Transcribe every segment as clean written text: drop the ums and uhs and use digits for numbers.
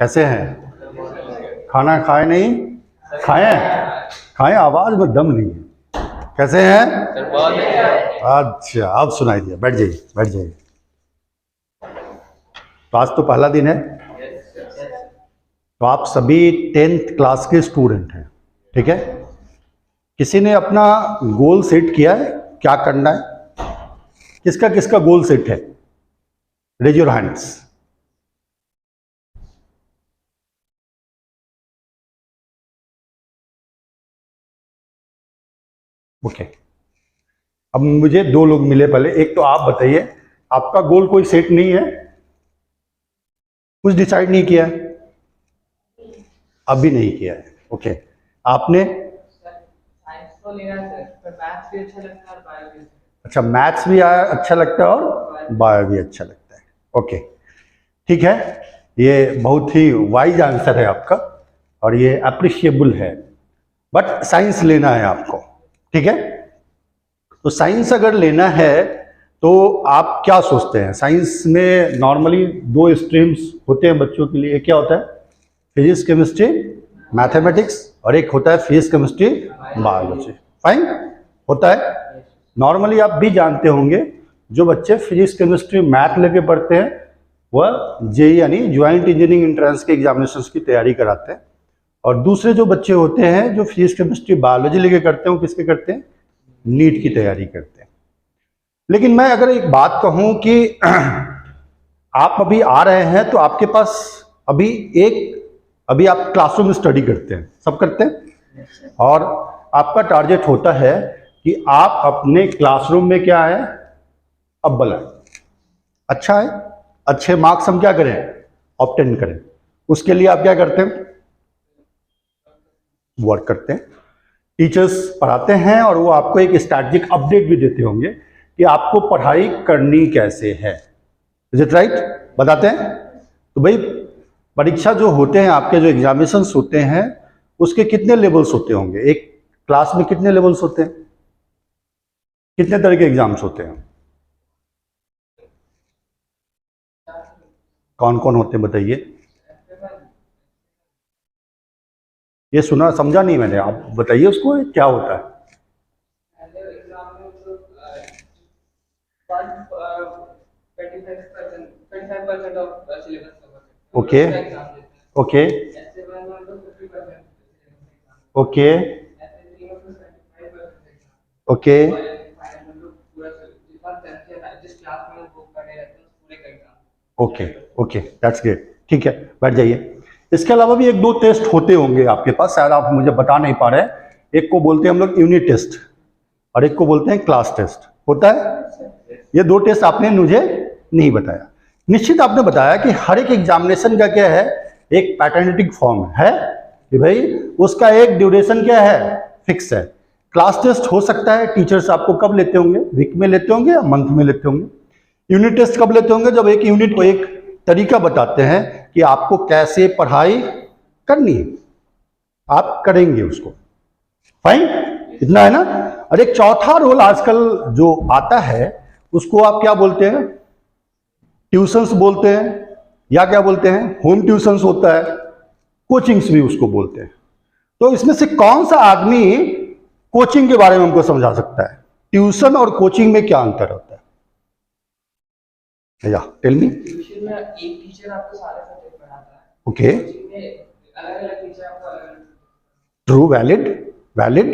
कैसे हैं? खाना खाए नहीं? खाएं? खाएं, आवाज में दम नहीं है। कैसे हैं? अच्छा, अब सुनाई दिया। बैठ जाइए, बैठ जाइए। तो आज तो पहला दिन है, तो आप सभी 10th क्लास के स्टूडेंट हैं, ठीक है? किसी ने अपना गोल सेट किया है? क्या करना है? किसका किसका गोल सेट है? Raise your hands. ओके, अब मुझे दो लोग मिले पहले। एक तो आप बताइए, आपका गोल कोई सेट नहीं है? कुछ डिसाइड नहीं किया है? अभी नहीं किया है। ओके, आपने? साइंस तो लेना है पर मैथ्स भी अच्छा लगता है और बायो भी। अच्छा, मैथ्स भी अच्छा लगता है और बायो भी अच्छा लगता है। ओके, ठीक है, ये बहुत ही वाइज आंसर है आपका और ये अप्रिशिएबल है। बट साइंस लेना है आपको, ठीक है? तो साइंस अगर लेना है तो आप क्या सोचते हैं? साइंस में नॉर्मली दो स्ट्रीम्स होते हैं बच्चों के लिए। एक क्या होता है? फिजिक्स, केमिस्ट्री, मैथमेटिक्स, और एक होता है फिजिक्स, केमिस्ट्री, बायोलॉजी। फाइन होता है। नॉर्मली आप भी जानते होंगे, जो बच्चे फिजिक्स, केमिस्ट्री, मैथ लेके पढ़ते हैं वह जेईई यानी ज्वाइंट इंजीनियरिंग एंट्रेंस के एग्जामिनेशंस की तैयारी कराते हैं, और दूसरे जो बच्चे होते हैं जो फिजिक्स, केमिस्ट्री, बायोलॉजी लेके करते हैं वो किसके करते हैं? नीट की तैयारी करते हैं। लेकिन मैं अगर एक बात कहूं कि आप अभी आ रहे हैं तो आपके पास अभी आप क्लासरूम में स्टडी करते हैं, सब करते हैं, और आपका टारगेट होता है कि आप अपने क्लासरूम में क्या है? अव्वल आए, अच्छा है, अच्छे मार्क्स हम क्या करें? ऑब्टेन करें। उसके लिए आप क्या करते हैं? वर्क करते हैं। टीचर्स पढ़ाते हैं और वो आपको एक स्ट्रैटेजिक अपडेट भी देते होंगे कि आपको पढ़ाई करनी कैसे है। Is it right? बताते हैं। तो भाई, परीक्षा जो होते हैं आपके, जो एग्जामिनेशंस होते हैं, उसके कितने लेवल्स होते होंगे? एक क्लास में कितने लेवल्स होते हैं? कितने तरह के एग्जाम्स होते हैं? कौन कौन होते हैं बताइए? ये सुना समझा नहीं मैंने, आप बताइए उसको क्या होता है। Okay okay okay okay okay okay, that's great. ठीक है, बैठ जाइए। इसके अलावा भी एक दो टेस्ट होते होंगे आपके पास, शायद आप मुझे बता नहीं पा रहे हैं। एक को बोलते हैं हम लोग यूनिट टेस्ट और एक को बोलते हैं क्लास टेस्ट। होता है? ये दो टेस्ट आपने मुझे नहीं बताया। निश्चित आपने बताया कि हर एक एग्जामिनेशन का क्या है? एक पैटर्नेटिक फॉर्म है कि भाई उसका एक ड्यूरेशन क्या है? फिक्स है। क्लास टेस्ट हो सकता है टीचर्स आपको कब लेते होंगे? वीक में लेते होंगे या मंथ में लेते होंगे? यूनिट टेस्ट कब लेते होंगे? जब एक यूनिट को एक तरीका बताते हैं कि आपको कैसे पढ़ाई करनी है, आप करेंगे उसको। फाइन, इतना है ना? और एक चौथा रोल आजकल जो आता है उसको आप क्या बोलते हैं? ट्यूशंस बोलते हैं, या क्या बोलते हैं? होम ट्यूशंस होता है, कोचिंग्स भी उसको बोलते हैं। तो इसमें से कौन सा आदमी कोचिंग के बारे में हमको समझा सकता है? ट्यूशन और कोचिंग में क्या अंतर होता है? या टेल मी। ट्यूशन में एक टीचर आपको सारे सब्जेक्ट पढ़ाता है। ओके, कोचिंग में अलग-अलग टीचर आपको अलग-अलग। True, valid valid.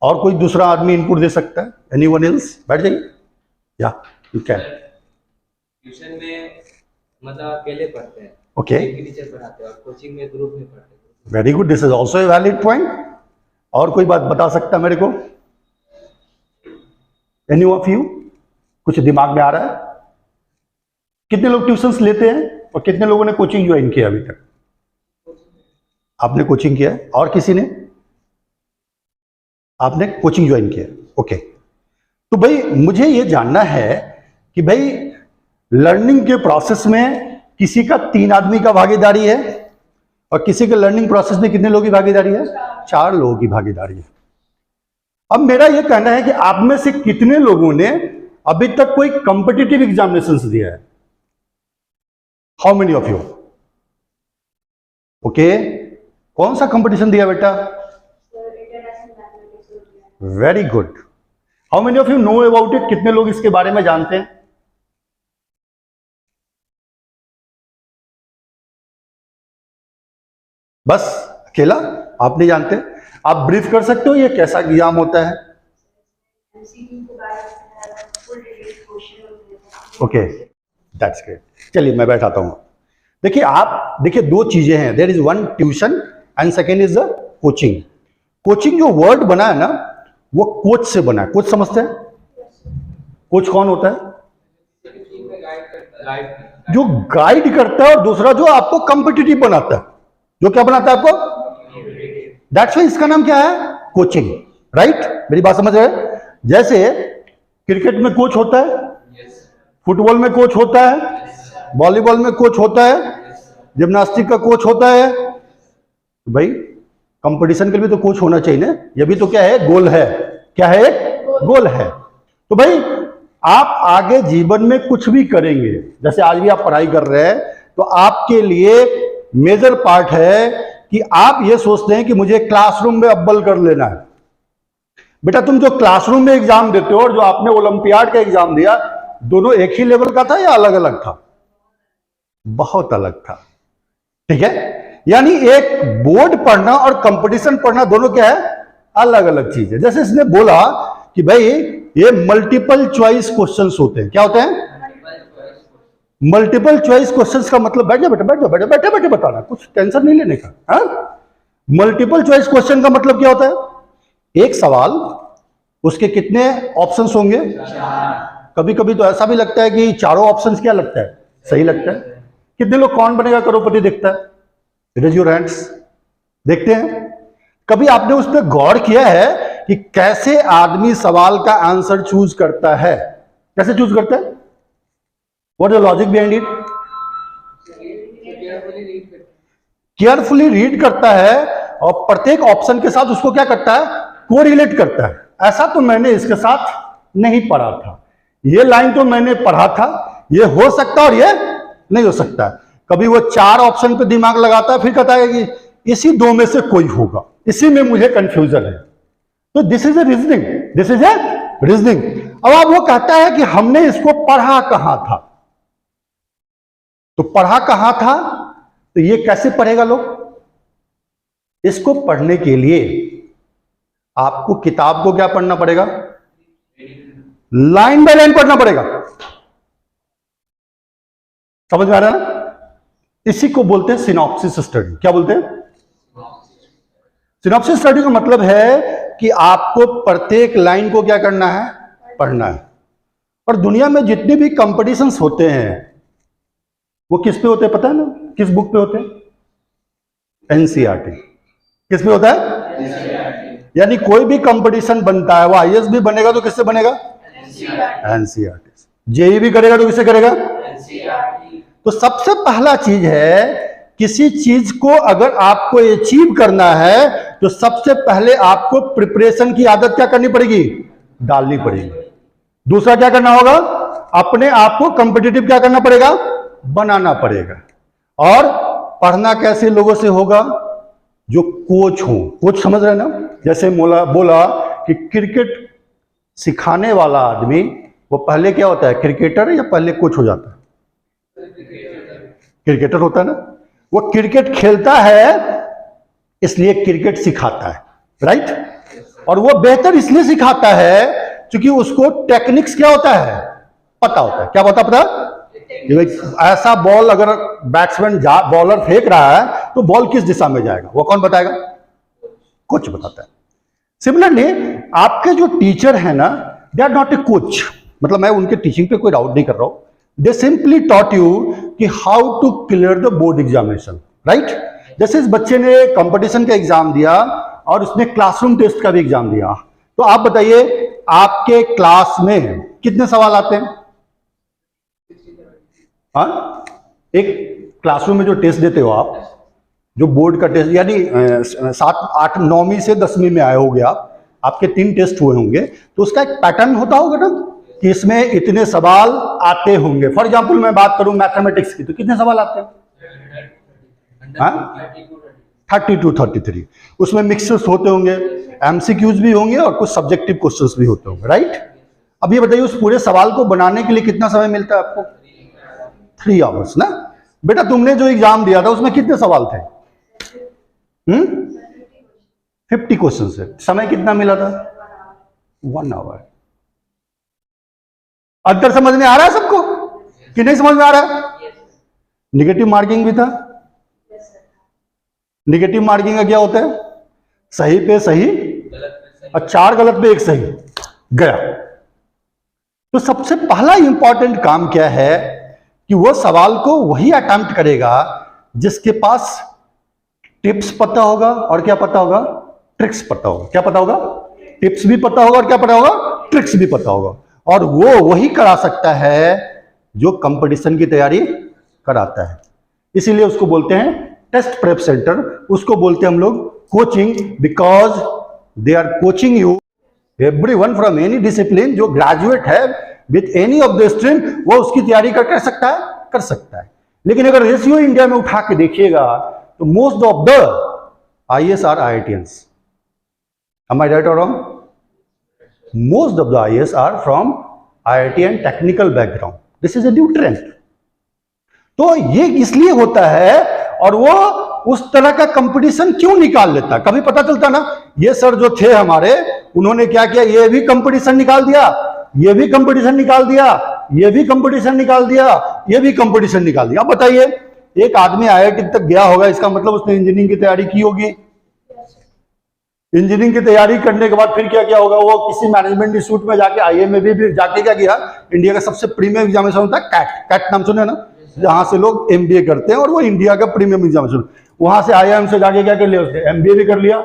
और कोई दूसरा आदमी इनपुट दे सकता है? Anyone else? बैठ जाइए। या यू कैन। ट्यूशन में मतलब अकेले पढ़ते हैं ओके, टीचर पढ़ाते हैं और कोचिंग में ग्रुप में पढ़ते हैं। Very good, this is also a valid point. और कोई बात बता सकता है मेरे को? एनी ऑफ यू, कुछ दिमाग में आ रहा है? कितने लोग ट्यूशंस लेते हैं और कितने लोगों ने कोचिंग ज्वाइन किया अभी तक? आपने कोचिंग किया है, और किसी ने? आपने कोचिंग ज्वाइन किया, ओके। तो भाई मुझे ये जानना है कि भाई लर्निंग के प्रोसेस में किसी का 3 आदमी का भागीदारी है और किसी के लर्निंग प्रोसेस में कितने लोगों की भागीदारी है? 4 लोगों की भागीदारी है। अब मेरा ये कहना है कि आप में से कितने लोगों ने अभी तक कोई कॉम्पिटिटिव एग्जामिनेशंस दिया है? How many of you? Okay, कौन सा कंपटीशन दिया बेटा? Very good. How many of you know about it? कितने लोग इसके बारे में जानते हैं? बस अकेला आप नहीं जानते? आप ब्रीफ कर सकते हो ये कैसा एग्जाम होता है? Okay, that's great. चलिए मैं बैठाता हूं। देखिए आप देखिए, 2 चीजें हैं, there is one tuition and second is the coaching. Coaching जो वर्ड बना है ना, वो कोच से बना है। कोच समझते हैं? कोच कौन होता है? जो गाइड करता है, और दूसरा जो आपको कॉम्पिटिटिव बनाता है। जो क्या बनाता है आपको? दैट्स व्हाई इसका नाम क्या है? Coaching, right? मेरी बात समझ रहे हैं? जैसे क्रिकेट में कोच होता है, फुटबॉल में कोच होता है, वॉलीबॉल में कोच होता है, जिम्नास्टिक का कोच होता है। भाई कंपटीशन के लिए तो कोच होना चाहिए ना। ये भी तो क्या है? गोल है। क्या है? एक गोल है। तो भाई आप आगे जीवन में कुछ भी करेंगे, जैसे आज भी आप पढ़ाई कर रहे हैं, तो आपके लिए मेजर पार्ट है कि आप ये सोचते हैं कि मुझे क्लासरूम में अव्वल कर लेना है। बेटा तुम जो क्लासरूम में एग्जाम देते हो और जो आपने ओलंपियाड का एग्जाम दिया, दोनों एक ही लेवल का था या अलग अलग था? बहुत अलग था, ठीक है? यानी एक बोर्ड पढ़ना और कंपटीशन पढ़ना दोनों क्या है? अलग अलग चीज है। जैसे इसने बोला कि भाई ये मल्टीपल चॉइस क्वेश्चंस होते हैं। क्या होते हैं? मल्टीपल चॉइस क्वेश्चंस का मतलब, बैठ जाओ बेटा, बैठ जाओ, बैठे बैठे बताना, कुछ टेंशन नहीं लेने का। हाँ, मल्टीपल चॉइस क्वेश्चन का मतलब क्या होता है? एक सवाल, उसके कितने ऑप्शंस होंगे? कभी कभी तो ऐसा भी लगता है कि चारों ऑप्शंस क्या लगता है? सही लगता है। कितने लोग कौन बनेगा करोड़पति देखता है? Raise your hands. देखते हैं? कभी आपने उस पर गौर किया है कि कैसे आदमी सवाल का आंसर चूज करता है? कैसे चूज करता है? What is the logic behind it? Carefully read करता है और प्रत्येक ऑप्शन के साथ उसको क्या करता है? कोरिलेट करता है। ऐसा तो मैंने इसके साथ नहीं पढ़ा था, ये लाइन तो मैंने पढ़ा था, ये हो सकता और ये नहीं हो सकता। कभी वो 4 ऑप्शन पे दिमाग लगाता है, फिर कहता है कि इसी 2 में से कोई होगा, इसी में मुझे कंफ्यूजन है। तो this is a reasoning, this is a reasoning. अब वो कहता है कि हमने इसको पढ़ा कहां था? तो पढ़ा कहां था? तो ये कैसे पढ़ेगा लोग? इसको पढ़ने के लिए आपको किताब को क्या पढ़ना पड़ेगा? लाइन बाय लाइन पढ़ना पड़ेगा। समझ में आ रहा है ना? इसी को बोलते हैं सिनॉप्सिस स्टडी। क्या बोलते हैं? सिनॉप्सिस स्टडी का मतलब है कि आपको प्रत्येक लाइन को क्या करना है? पढ़ना है। और दुनिया में जितने भी कंपटीशंस होते हैं वो किस पे होते हैं पता है ना? किस बुक पे होते हैं? एनसीईआरटी। किस पे होता है? यानी कोई भी कंपटीशन बनता है, वो आईएएस भी बनेगा तो किससे बनेगा? एनसीईआरटी। जेई भी करेगा तो किससे करेगा? तो सबसे पहला चीज है, किसी चीज को अगर आपको अचीव करना है तो सबसे पहले आपको प्रिपरेशन की आदत क्या करनी पड़ेगी? डालनी पड़ेगी। दूसरा क्या करना होगा? अपने आप को कॉम्पिटिटिव क्या करना पड़ेगा? बनाना पड़ेगा। और पढ़ना कैसे लोगों से होगा? जो कोच हो। कोच समझ रहे हैं ना? जैसे बोला कि क्रिकेट सिखाने वाला आदमी वो पहले क्या होता है? क्रिकेटर या पहले कोच हो जाता है? क्रिकेटर होता है ना। वो क्रिकेट खेलता है इसलिए क्रिकेट सिखाता है, राइट? और वो बेहतर इसलिए सिखाता है क्योंकि उसको टेक्निक्स क्या होता है? पता होता है। क्या पता? कि भाई ऐसा बॉल अगर बैट्समैन बॉलर फेंक रहा है तो बॉल किस दिशा में जाएगा, वो कौन बताएगा? कोच बताता है। सिमिलरली आपके जो टीचर है ना, they are not a coach, मतलब मैं उनके टीचिंग पे कोई डाउट नहीं कर रहा हूं, दे सिंपली टॉट यू कि how to clear the board examination, right? जैसे इस बच्चे ने कंपटीशन का एग्जाम दिया और उसने क्लासरूम टेस्ट का भी एग्जाम दिया, तो आप बताइए आपके क्लास में कितने सवाल आते हैं? हाँ, एक क्लासरूम में जो टेस्ट देते हो आप, जो बोर्ड का टेस्ट, यानी 7, 8, 9वीं से 10वीं में आए होगे आप, आपके 3 टेस्ट हुए होंगे, तो उसका एक पैटर्न होता होगा ना कि इसमें इतने सवाल आते होंगे। फॉर एग्जाम्पल मैं बात करूं मैथमेटिक्स की, तो कितने सवाल आते हैं? 32, 33। उसमें मिक्सर्स होते होंगे, एमसीक्यूज भी होंगे और कुछ सब्जेक्टिव क्वेश्चंस भी होते होंगे, राइट? अब ये बताइए उस पूरे सवाल को बनाने के लिए कितना समय मिलता है आपको? 3 आवर्स ना। बेटा तुमने जो एग्जाम दिया था उसमें कितने सवाल थे? 50 क्वेश्चन से समय कितना मिला था? 1 आवर। अंतर समझ में आ रहा है सबको कि नहीं समझ में आ रहा है? निगेटिव मार्किंग भी था। निगेटिव मार्किंग का क्या होता है? सही पे सही और 4 गलत पे 1 सही गया। तो सबसे पहला इंपॉर्टेंट काम क्या है कि वो सवाल को वही अटेम्प्ट करेगा जिसके पास टिप्स पता होगा और क्या पता होगा? ट्रिक्स पता होगा। क्या पता होगा? टिप्स भी पता होगा और क्या पता होगा? ट्रिक्स भी पता होगा। और वो वही करा सकता है जो कंपटीशन की तैयारी कराता है। इसीलिए उसको बोलते हैं टेस्ट प्रेप सेंटर, उसको बोलते हैं हम लोग coaching, because they are coaching you everyone from any discipline. जो ग्रेजुएट है with any of the stream, वो उसकी तैयारी कर सकता है, कर सकता है। लेकिन अगर रेशियो इंडिया में उठा के देखिएगा तो मोस्ट ऑफ द IAS आर IITians. Am I right or wrong? Most of the IAS are from IIT and technical background. This is a new trend. तो ये इसलिए होता है, और वो उस तरह का कंपटीशन क्यों निकाल लेता? कभी पता चलता ना, ये सर जो थे हमारे, उन्होंने क्या किया, ये भी कंपटीशन निकाल दिया, ये भी कंपटीशन निकाल दिया, ये भी कंपटीशन निकाल दिया, ये भी कंपटीशन निकाल दिया। अब बताइए एक आदमी IIT तक गया होगा, इसका मतलब उसने इंजीनियरिंग की तैयारी की होगी। इंजीनियरिंग की तैयारी करने के बाद फिर क्या किया होगा, वो किसी मैनेजमेंट इंस्टीट्यूट में जाके IIM में भी जाके क्या किया, इंडिया का सबसे प्रीमियम एग्जामिनेशन होता है कैट। कैट नाम सुने ना, जहां से लोग MBA करते हैं, और वो इंडिया का प्रीमियम एग्जामिनेशन। वहां से IIM से जाके क्या कर लिया उसने, MBA भी कर लिया।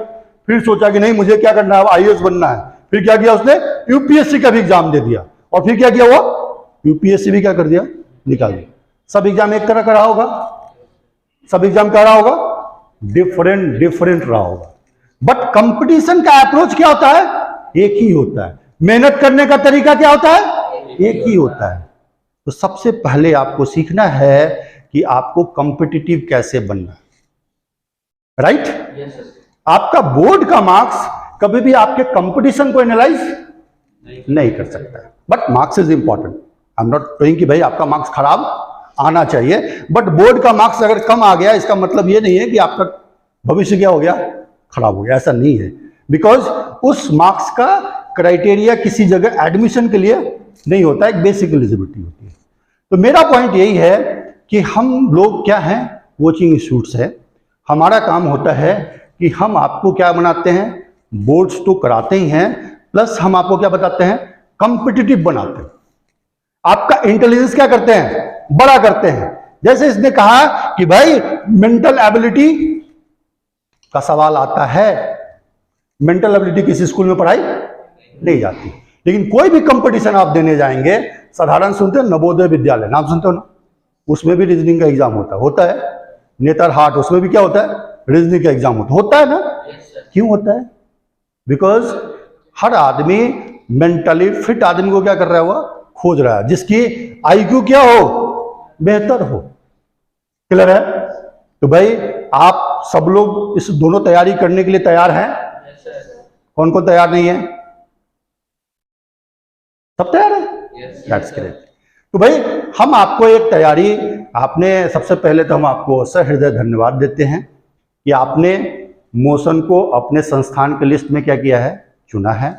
फिर सोचा कि नहीं मुझे क्या करना है, IAS बनना है। फिर क्या किया उसने, UPSC का भी एग्जाम दे दिया। और फिर क्या किया, वो UPSC भी क्या कर दिया, निकाल दिया। सब एग्जाम एक तरह का रहा होगा, सब एग्जाम क्या रहा होगा, डिफरेंट रहा होगा। बट कंपटीशन का अप्रोच क्या होता है, एक ही होता है। मेहनत करने का तरीका क्या होता है, एक ही होता है। तो सबसे पहले आपको सीखना है कि आपको कॉम्पिटिटिव कैसे बनना है, राइट? आपका बोर्ड का मार्क्स कभी भी आपके कंपटीशन को एनालाइज नहीं कर सकता है। But marks is important. I am not towing कि भाई आपका मार्क्स खराब आना चाहिए, बट बोर्ड का मार्क्स अगर कम आ गया इसका मतलब ये नहीं है कि आपका भविष्य क्या हो गया, खराब हो गया। ऐसा नहीं है, बिकॉज उस मार्क्स का क्राइटेरिया किसी जगह एडमिशन के लिए नहीं होता, एक बेसिक एलिजिबिलिटी होती है। तो मेरा पॉइंट यही है कि हम लोग क्या हैं, कोचिंग इंस्टीट्यूट्स है। हमारा काम होता है कि हम आपको क्या बनाते हैं, बोर्ड्स तो कराते ही हैं, प्लस हम आपको क्या बताते हैं, कॉम्पिटिटिव बनाते हैं। आपका इंटेलिजेंस क्या करते हैं, बड़ा करते हैं। जैसे इसने कहा कि भाई मेंटल एबिलिटी का सवाल आता है, मेंटल एबिलिटी किसी स्कूल में पढ़ाई नहीं जाती, लेकिन कोई भी कंपटीशन आप देने जाएंगे, साधारण सुनते हैं नवोदय विद्यालय, नाम सुनते हो ना, उसमें भी रीजनिंग का एग्जाम होता है। नेतरहाट, उसमें भी क्या होता है, रीजनिंग का एग्जाम होता है ना। क्यों होता है? बिकॉज हर आदमी मेंटली फिट आदमी को क्या कर रहा है, वो खोज रहा है, जिसकी IQ क्या हो, बेहतर हो। क्लियर है? तो भाई आप सब लोग इस दोनों तैयारी करने के लिए तैयार हैं? कौन कौन तैयार नहीं है? सब तैयार है? That's great. तो भाई हम आपको एक तैयारी, आपने सबसे पहले तो हम आपको सहृदय धन्यवाद देते हैं कि आपने मोशन को अपने संस्थान के लिस्ट में क्या किया है, चुना है।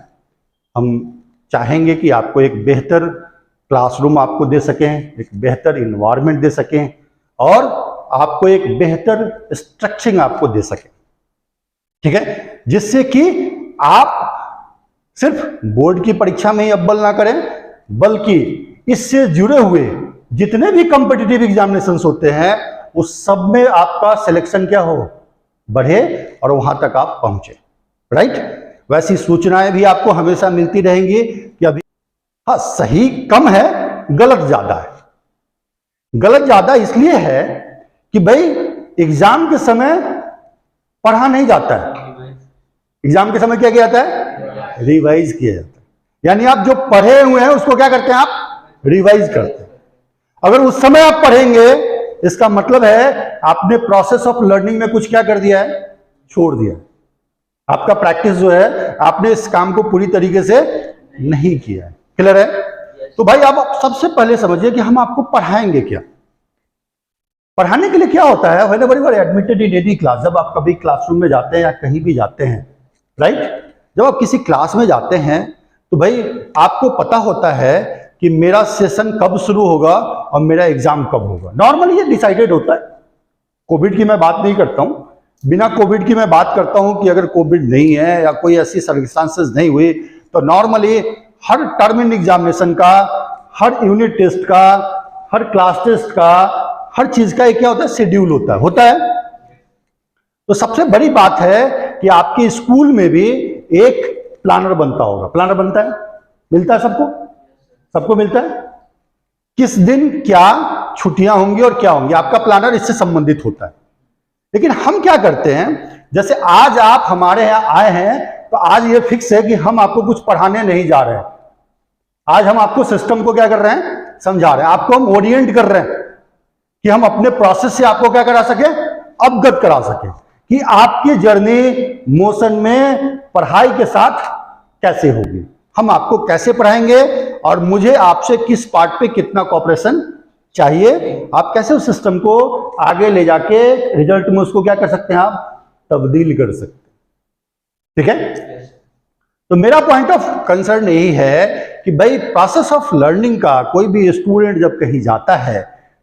हम चाहेंगे कि आपको एक बेहतर क्लासरूम आपको दे सकें, एक बेहतर इन्वायरमेंट दे सकें और आपको एक बेहतर स्ट्रक्चरिंग आपको दे सकें, ठीक है, जिससे कि आप सिर्फ बोर्ड की परीक्षा में ही अव्वल ना करें, बल्कि इससे जुड़े हुए जितने भी कॉम्पिटिटिव एग्जामिनेशंस होते हैं उस सब में आपका सिलेक्शन क्या हो, बढ़े और वहां तक आप पहुंचे, राइट। वैसी सूचनाएं भी आपको हमेशा मिलती रहेंगी कि अभी हाँ सही कम है, गलत ज्यादा है। गलत ज्यादा इसलिए है कि भाई एग्जाम के समय पढ़ा नहीं जाता है, एग्जाम के समय क्या किया जाता है, रिवाइज किया जाता है। यानी आप जो पढ़े हुए हैं उसको क्या करते हैं, आप रिवाइज करते हैं। अगर उस समय आप पढ़ेंगे इसका मतलब है आपने प्रोसेस ऑफ लर्निंग में कुछ क्या कर दिया है, छोड़ दिया है। आपका प्रैक्टिस जो है आपने इस काम को पूरी तरीके से नहीं किया है। क्लियर है? तो भाई आप सबसे पहले समझिए कि हम आपको पढ़ाएंगे क्या। पढ़ाने के लिए क्या होता है, whenever you are admitted in any class, जब आप कभी क्लासरूम में जाते हैं या कहीं भी जाते हैं, राइट, जब आप किसी क्लास में जाते हैं तो भाई आपको पता होता है कि मेरा सेशन कब शुरू होगा और मेरा एग्जाम कब होगा। नॉर्मली ये डिसाइडेड होता है। कोविड की मैं बात नहीं करता हूं, बिना कोविड की मैं बात करता हूं कि अगर कोविड नहीं है या कोई ऐसी सर्कमस्टांसेस नहीं हुई तो normally her term in examination का, हर यूनिट टेस्ट का, हर क्लास टेस्ट का, हर चीज का एक क्या होता है, शेड्यूल होता है। तो सबसे बड़ी बात है कि आपके स्कूल में भी एक प्लानर बनता होगा। प्लानर बनता है, मिलता है सबको, सबको मिलता है। किस दिन क्या छुट्टियां होंगी और क्या होंगी, आपका प्लानर इससे संबंधित होता है। लेकिन हम क्या करते हैं, जैसे आज आप हमारे यहाँ आए हैं तो आज ये फिक्स है कि हम आपको कुछ पढ़ाने नहीं जा रहे हैं। आज हम आपको सिस्टम को क्या कर रहे हैं, समझा रहे हैं। आपको हम ओरिएंट कर रहे हैं कि हम अपने प्रोसेस से आपको क्या करा सके, अवगत करा सके कि आपकी जर्नी मोशन में पढ़ाई के साथ कैसे होगी, हम आपको कैसे पढ़ाएंगे और मुझे आपसे किस पार्ट पे कितना कॉपरेशन चाहिए, आप कैसे उस सिस्टम को आगे ले जाके रिजल्ट में उसको क्या कर सकते हैं, आप तब्दील कर सकते हैं। ठीक है? तो मेरा पॉइंट ऑफ कंसर्न यही है कि भाई प्रोसेस ऑफ लर्निंग का कोई भी स्टूडेंट जब कहीं जाता है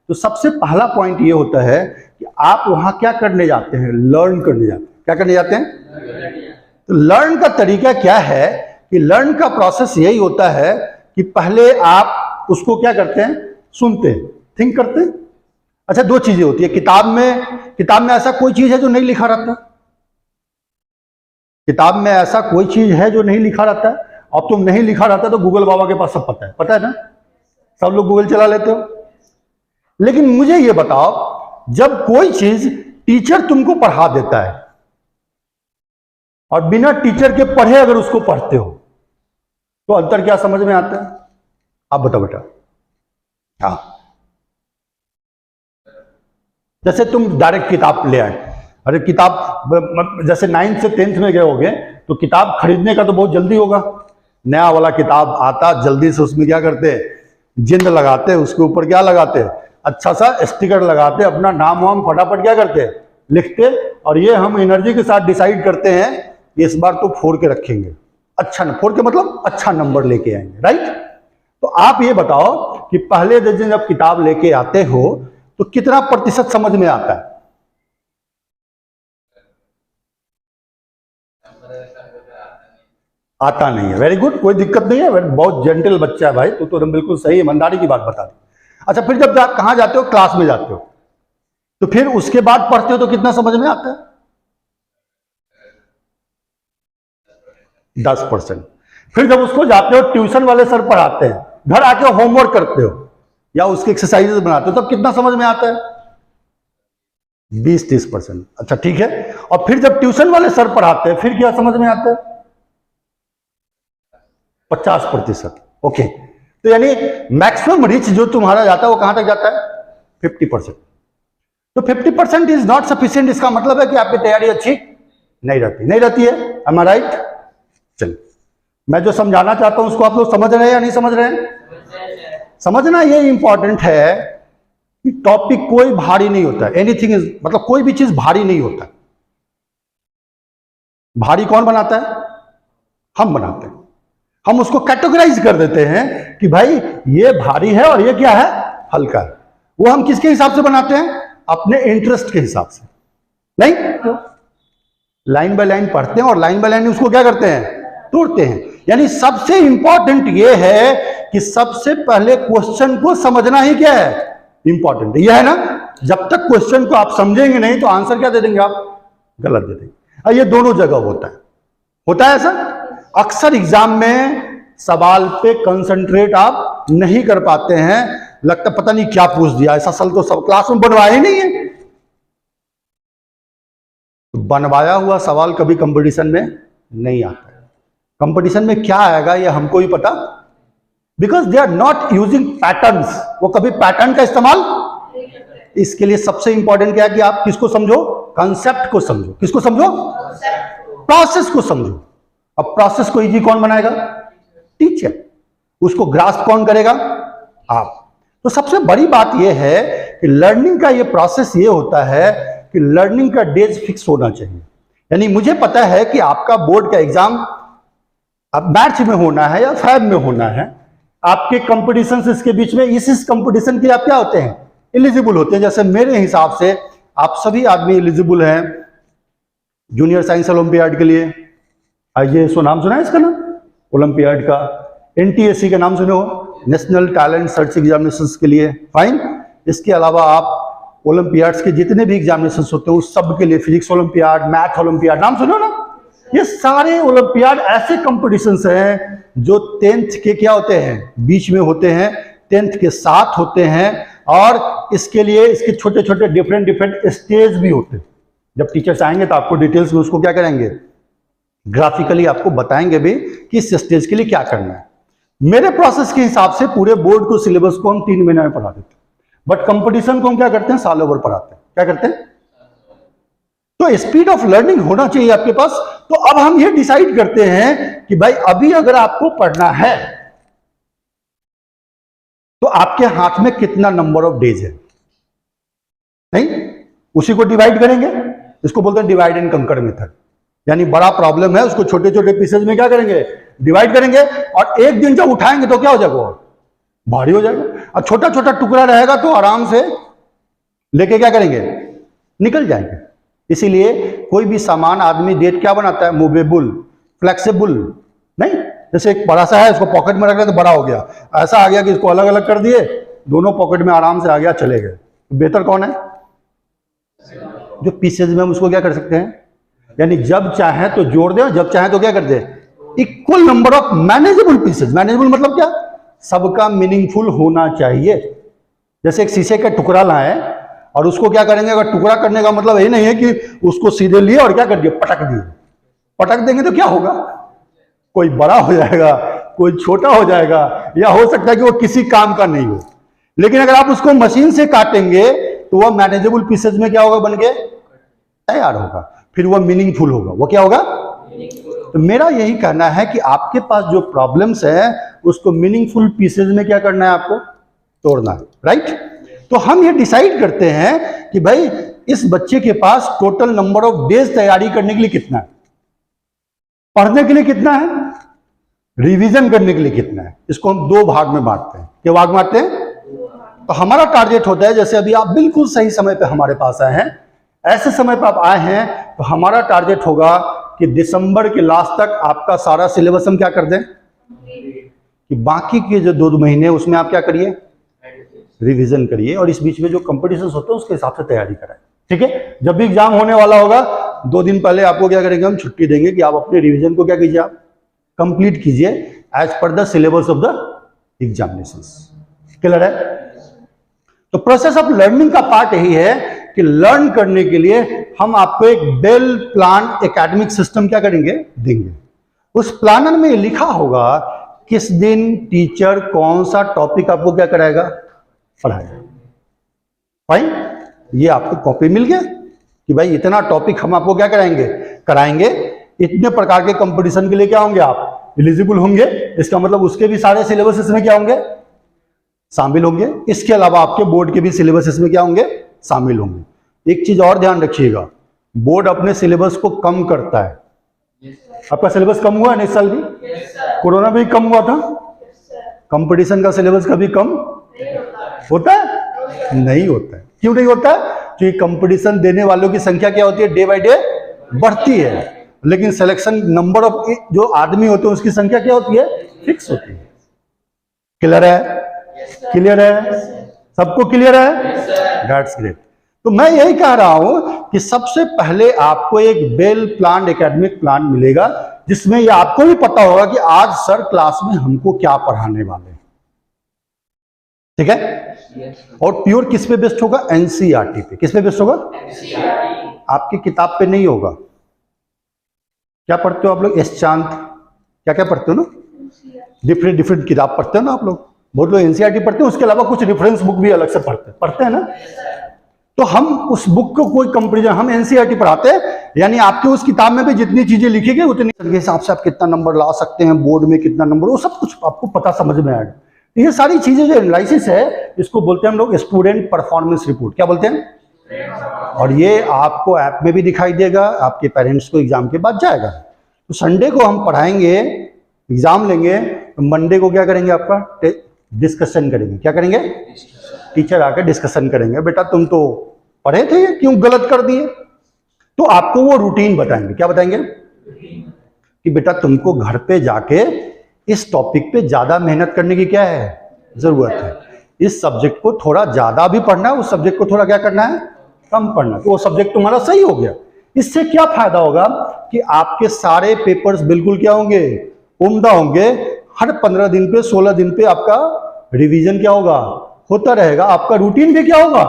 तो सबसे पहला पॉइंट ये होता है कि आप वहां क्या करने जाते हैं, लर्न करने जाते हैं। क्या करने जाते हैं? तो लर्न का तरीका क्या है कि लर्न का प्रोसेस यही होता है कि पहले आप उसको क्या करते हैं, सुनते हैं, थिंक करते हैं। अच्छा, दो चीजें होती है किताब में ऐसा कोई चीज है जो नहीं लिखा रहता, किताब में ऐसा कोई चीज है जो नहीं लिखा रहता है। अब तुम नहीं लिखा रहता तो गूगल बाबा के पास सब पता है ना, सब लोग गूगल चला लेते हो। लेकिन मुझे ये बताओ, जब कोई चीज टीचर तुमको पढ़ा देता है और बिना टीचर के पढ़े अगर उसको पढ़ते हो तो अंतर क्या समझ में आता है, आप बताओ बेटा। हाँ, जैसे तुम डायरेक्ट किताब ले आए, अरे किताब जैसे 9th से 10th में गए होगे तो किताब खरीदने का तो बहुत जल्दी होगा। नया वाला किताब आता, जल्दी से उसमें क्या करते हैं, जिंद लगाते, उसके ऊपर क्या लगाते, अच्छा सा स्टिकर लगाते, अपना नाम वाम फटाफट क्या करते, लिखते। और ये हम एनर्जी के साथ डिसाइड करते हैं इस बार तो 4 के रखेंगे, अच्छा 4 के मतलब अच्छा नंबर लेके आएंगे, राइट। तो आप ये बताओ कि पहले दिन जब किताब लेके आते हो तो कितना प्रतिशत समझ में आता है? आता नहीं है। वेरी गुड, कोई दिक्कत नहीं है, बहुत जेंटल बच्चा है भाई, तो तुम बिल्कुल सही ईमानदारी की बात बता दी। अच्छा, फिर जब कहां जाते हो, क्लास में जाते हो, तो फिर उसके बाद पढ़ते हो तो कितना समझ में आता है? 10%। फिर जब उसको जाते हो, ट्यूशन वाले सर पढ़ाते हैं, घर आके होमवर्क करते हो या उसके एक्सरसाइजेस बनाते हो, तब कितना समझ में आता है? 20-30%। अच्छा ठीक है। और फिर जब ट्यूशन वाले सर पढ़ाते हैं फिर क्या समझ में आता है? 50%। ओके, तो यानी मैक्सिमम रिच जो तुम्हारा जाता है वो कहां तक जाता है? 50%। तो 50% इज नॉट सफिशिएंट। इसका मतलब है कि आपकी तैयारी अच्छी नहीं रहती है। एम आई राइट? चलिए, मैं जो समझाना चाहता हूं उसको आप लोग समझ रहे हैं या नहीं समझ रहे हैं? समझना ये इंपॉर्टेंट है कि टॉपिक कोई भारी नहीं होता है। एनीथिंग इज, मतलब कोई भी चीज भारी नहीं होता। भारी कौन बनाता है? हम बनाते हैं। हम उसको कैटेगराइज कर देते हैं कि भाई ये भारी है और ये क्या है, हल्का है। वो हम किसके हिसाब से बनाते हैं, अपने इंटरेस्ट के हिसाब से। नहीं, लाइन बाय लाइन पढ़ते हैं और लाइन बाय लाइन उसको क्या करते हैं, तोड़ते हैं। यानी सबसे इंपॉर्टेंट ये है कि सबसे पहले क्वेश्चन को समझना ही क्या है, इंपॉर्टेंट ये है ना। जब तक क्वेश्चन को आप समझेंगे नहीं तो आंसर क्या दे देंगे आप, गलत दे देंगे। और ये दोनों जगह होता है ऐसा। अक्सर एग्जाम में सवाल पे कंसंट्रेट आप नहीं कर पाते हैं, लगता पता नहीं क्या पूछ दिया, ऐसा सल तो सब क्लास में बनवाया ही नहीं है। बनवाया हुआ सवाल कभी कंपटीशन में नहीं आता है। कंपटीशन में क्या आएगा ये हमको ही पता, because they are not using patterns. वो कभी पैटर्न का इस्तेमाल, इसके लिए सबसे इंपॉर्टेंट क्या है कि आप किसको समझो, कंसेप्ट को समझो। किसको समझो, प्रोसेस को समझो। अब प्रोसेस को इजी कौन बनाएगा, टीचर। उसको ग्रास्प कौन करेगा, आप। तो सबसे बड़ी बात यह है कि लर्निंग का ये प्रोसेस ये होता है कि लर्निंग का डेज फिक्स होना चाहिए। यानी मुझे पता है कि आपका बोर्ड का एग्जाम अब मार्च में होना है या फेब में होना है। आपके कंपटीशन इसके बीच में इस कंपटीशन के आप क्या होते हैं, एलिजिबल होते हैं। जैसे मेरे हिसाब से आप सभी आदमी एलिजिबल हैं जूनियर साइंस ओलंपियाड के लिए। IAS नाम सुना है इसका ना, ओलंपियाड का। NTSC का नाम सुने हो, नेशनल टैलेंट सर्च एग्जामिनेशंस के लिए, फाइन। इसके अलावा आप ओलंपियाड्स के जितने भी एग्जामिनेशंस होते हैं उस सब के लिए, फिजिक्स ओलंपियाड, मैथ ओलंपियाड, नाम सुनो ना। ये सारे ओलंपियाड ऐसे कंपटीशंस हैं जो 10th के क्या होते हैं, बीच में होते हैं, 10th के साथ होते हैं। और इसके लिए इसके छोटे छोटे डिफरेंट स्टेज भी होते हैं। जब टीचर्स आएंगे तो आपको डिटेल्स में उसको क्या करेंगे, ग्राफिकली आपको बताएंगे भी कि इस स्टेज के लिए क्या करना है। मेरे प्रोसेस के हिसाब से पूरे बोर्ड को सिलेबस को हम 3 महीने में पढ़ा देते हैं, बट कंपटीशन को हम क्या करते हैं, सालों भर पढ़ाते हैं। क्या करते हैं, तो स्पीड ऑफ लर्निंग होना चाहिए आपके पास। तो अब हम ये डिसाइड करते हैं कि भाई अभी अगर आपको पढ़ना है तो आपके हाथ में कितना नंबर ऑफ डेज है, नहीं, उसी को डिवाइड करेंगे। इसको बोलते हैं डिवाइड एंड कंकर मेथड। यानी बड़ा प्रॉब्लम है उसको छोटे छोटे पीसेज में क्या करेंगे, डिवाइड करेंगे। और एक दिन जब उठाएंगे तो क्या हो जाएगा, भारी हो जाएगा। और छोटा छोटा टुकड़ा रहेगा तो आराम से लेके क्या करेंगे, निकल जाएंगे। इसीलिए कोई भी सामान आदमी डेट क्या बनाता है, मूवेबल, फ्लेक्सिबल। नहीं, जैसे एक बड़ा सा है इसको पॉकेट में रख रहे तो बड़ा हो गया, ऐसा आ गया कि इसको अलग अलग कर दिए, दोनों पॉकेट में आराम से आ गया, चले गए। बेहतर कौन है, जो पीसेज में हम उसको क्या कर सकते हैं, यानी जब चाहे तो जोड़ दे और जब चाहे तो क्या कर दे, equal number of manageable pieces. Manageable मतलब क्या, सबका मीनिंगफुल होना चाहिए। जैसे एक शीशे का टुकड़ा लाए और उसको क्या करेंगे, अगर टुकड़ा करने का मतलब ये नहीं है कि उसको सीधे लिए और क्या कर दिए, पटक दिए। पटक देंगे तो क्या होगा, कोई बड़ा हो जाएगा, कोई छोटा हो जाएगा, या हो सकता है कि वो किसी काम का नहीं हो। लेकिन अगर आप उसको मशीन से काटेंगे तो वह मैनेजेबल पीसेज में क्या होगा, बन के तैयार होगा, फिर वह मीनिंगफुल होगा। वो क्या होगा, तो मेरा यही कहना है कि आपके पास जो प्रॉब्लम्स है उसको मीनिंगफुल पीसेज में क्या करना है, आपको तोड़ना है, राइट। तो हम ये डिसाइड करते हैं कि भाई इस बच्चे के पास टोटल नंबर ऑफ डेज तैयारी करने के लिए कितना है, पढ़ने के लिए कितना है, रिवीजन करने के लिए कितना है। इसको हम 2 भाग में बांटते हैं। क्या भाग बांटते हैं, तो हमारा टारगेट होता है, जैसे अभी आप बिल्कुल सही समय पे हमारे पास आए हैं, ऐसे समय पे आप आए हैं तो हमारा टारगेट होगा कि दिसंबर के लास्ट तक आपका सारा सिलेबस हम क्या कर दें, कि बाकी के जो 2 महीने उसमें आप क्या करिए, रिवीजन करिए, और इस बीच में जो कंपटीशन होते हैं उसके हिसाब से तैयारी कराएं। ठीक है, जब भी एग्जाम होने वाला होगा 2 दिन पहले आपको क्या करेंगे, हम छुट्टी देंगे कि आप अपने रिवीजन को क्या कीजिए, आप कंप्लीट कीजिए as per the syllabus of the examinations. Clear है। तो प्रोसेस ऑफ लर्निंग का पार्ट यही है कि लर्न करने के लिए हम आपको एक वेल प्लान एकेडमिक सिस्टम क्या करेंगे, देंगे। उस प्लानर में लिखा होगा किस दिन टीचर कौन सा टॉपिक आपको क्या कराएगा, पढ़ाएगा। फाइन, ये आपको कॉपी मिल गया कि भाई इतना टॉपिक हम आपको क्या कराएंगे। इतने प्रकार के कंपटीशन के लिए क्या होंगे, आप एलिजिबल होंगे। इसका मतलब उसके भी सारे सिलेबस इसमें क्या होंगे, शामिल होंगे। इसके अलावा आपके बोर्ड के भी सिलेबस इसमें क्या होंगे, शामिल होंगे। एक चीज और ध्यान रखिएगा, बोर्ड अपने सिलेबस को कम करता है। आपका सिलेबस कम हुआ है ना इस साल भी, कोरोना में ही कम हुआ था? कंपटीशन का सिलेबस कभी कम होता है? नहीं होता है। क्यों नहीं होता है? क्योंकि कंपटीशन देने वालों की संख्या क्या होती है? डे बाय डे बढ़ती है, लेकिन सिलेक्शन नंबर ऑफ जो आदमी होते हैं उसकी संख्या क्या होती है? फिक्स होती है। क्लियर है? क्लियर है? सबको क्लियर है? That's great. तो मैं यही कह रहा हूं कि सबसे पहले आपको एक वेल प्लान्ड एकेडमिक प्लान मिलेगा, जिसमें ये आपको भी पता होगा कि आज सर क्लास में हमको क्या पढ़ाने वाले हैं। ठीक है? और प्योर किस पे बेस्ड होगा? एनसीईआरटी पे। किस पे बेस्ड होगा? आपकी किताब पे नहीं होगा। क्या पढ़ते हो आप लोग? एस चांद, क्या क्या पढ़ते हो ना? डिफरेंट डिफरेंट किताब पढ़ते हो ना आप लोग। बहुत लोग एनसीईआरटी पढ़ते हैं, उसके अलावा कुछ रेफरेंस बुक भी अलग से पढ़ते हैं ना। तो हम उस बुक को कोई कंपेरिजन, हम एनसीईआरटी पढ़ाते हैं, यानी आपके उस किताब में भी जितनी चीजें लिखी गई उतनी के हिसाब से आप कितना नंबर ला सकते हैं, बोर्ड में कितना नंबर, वो सब कुछ आपको पता समझ में आएगा। तो ये सारी चीजें जो एनालिसिस है, इसको बोलते हैं हम लोग स्टूडेंट परफॉर्मेंस रिपोर्ट। क्या बोलते हैं? और ये आपको ऐप में भी दिखाई देगा, आपके पेरेंट्स को एग्जाम के बाद जाएगा। तो संडे को हम पढ़ाएंगे, एग्जाम लेंगे, तो मंडे को क्या करेंगे? आपका डिस्कशन करेंगे। क्या करेंगे? टीचर आकर डिस्कशन करेंगे, बेटा तुम तो पढ़े थे, क्यों गलत कर दिए? तो आपको वो रूटीन बताएंगे। क्या बताएंगे? कि बेटा तुमको घर पे जाके इस टॉपिक पे ज्यादा मेहनत करने की क्या है? जरूरत है। इस सब्जेक्ट को थोड़ा ज्यादा भी पढ़ना है, उस सब्जेक्ट को थोड़ा क्या करना है? कम पढ़ना है। तो वो सब्जेक्ट तुम्हारा सही हो गया। इससे क्या फायदा होगा कि आपके सारे पेपर्स बिल्कुल क्या होंगे? उम्दा होंगे। हर 15 दिन पे 16 दिन पे आपका रिवीजन क्या होगा? होता रहेगा। आपका रूटीन भी क्या होगा?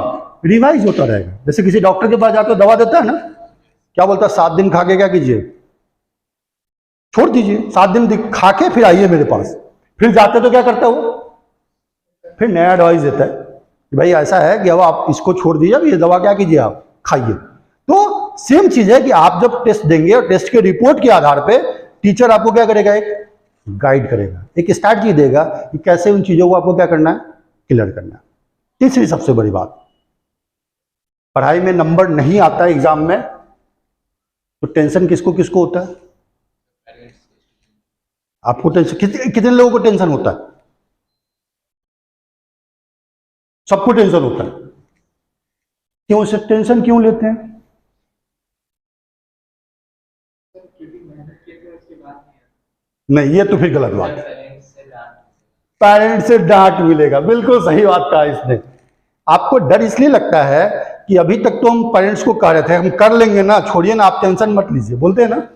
रिवाइज होता रहेगा। जैसे किसी डॉक्टर के पास जाते हो, दवा देता है ना, क्या बोलता है? 7 दिन खा के क्या कीजिए? छोड़ दीजिए। 7 दिन खा के फिर आइए मेरे पास। फिर जाते तो क्या करता है वो? फिर नया एडवाइस देता है कि भाई ऐसा है कि अब आप इसको छोड़ दीजिए, अब ये दवा क्या कीजिए? आप खाइए। तो सेम चीज है कि आप जब टेस्ट देंगे और टेस्ट के रिपोर्ट के आधार पे टीचर आपको क्या करेगा? एक गाइड करेगा, एक स्ट्रैटेजी देगा कि कैसे उन चीजों को आपको क्या करना है? क्लियर करना है। तीसरी सबसे बड़ी बात, पढ़ाई में नंबर नहीं आता है एग्जाम में, तो टेंशन किसको किसको होता है? आपको टेंशन, कितने लोगों को टेंशन होता है? सबको टेंशन होता है। क्यों? उसे टेंशन क्यों लेते हैं? नहीं, ये तो फिर गलत बात है। पेरेंट्स से डांट मिलेगा, बिल्कुल सही बात कहा इसने। आपको डर इसलिए लगता है कि अभी तक तो हम पेरेंट्स को कह रहे थे हम कर लेंगे ना, छोड़िए ना, आप टेंशन मत लीजिए, बोलते हैं ना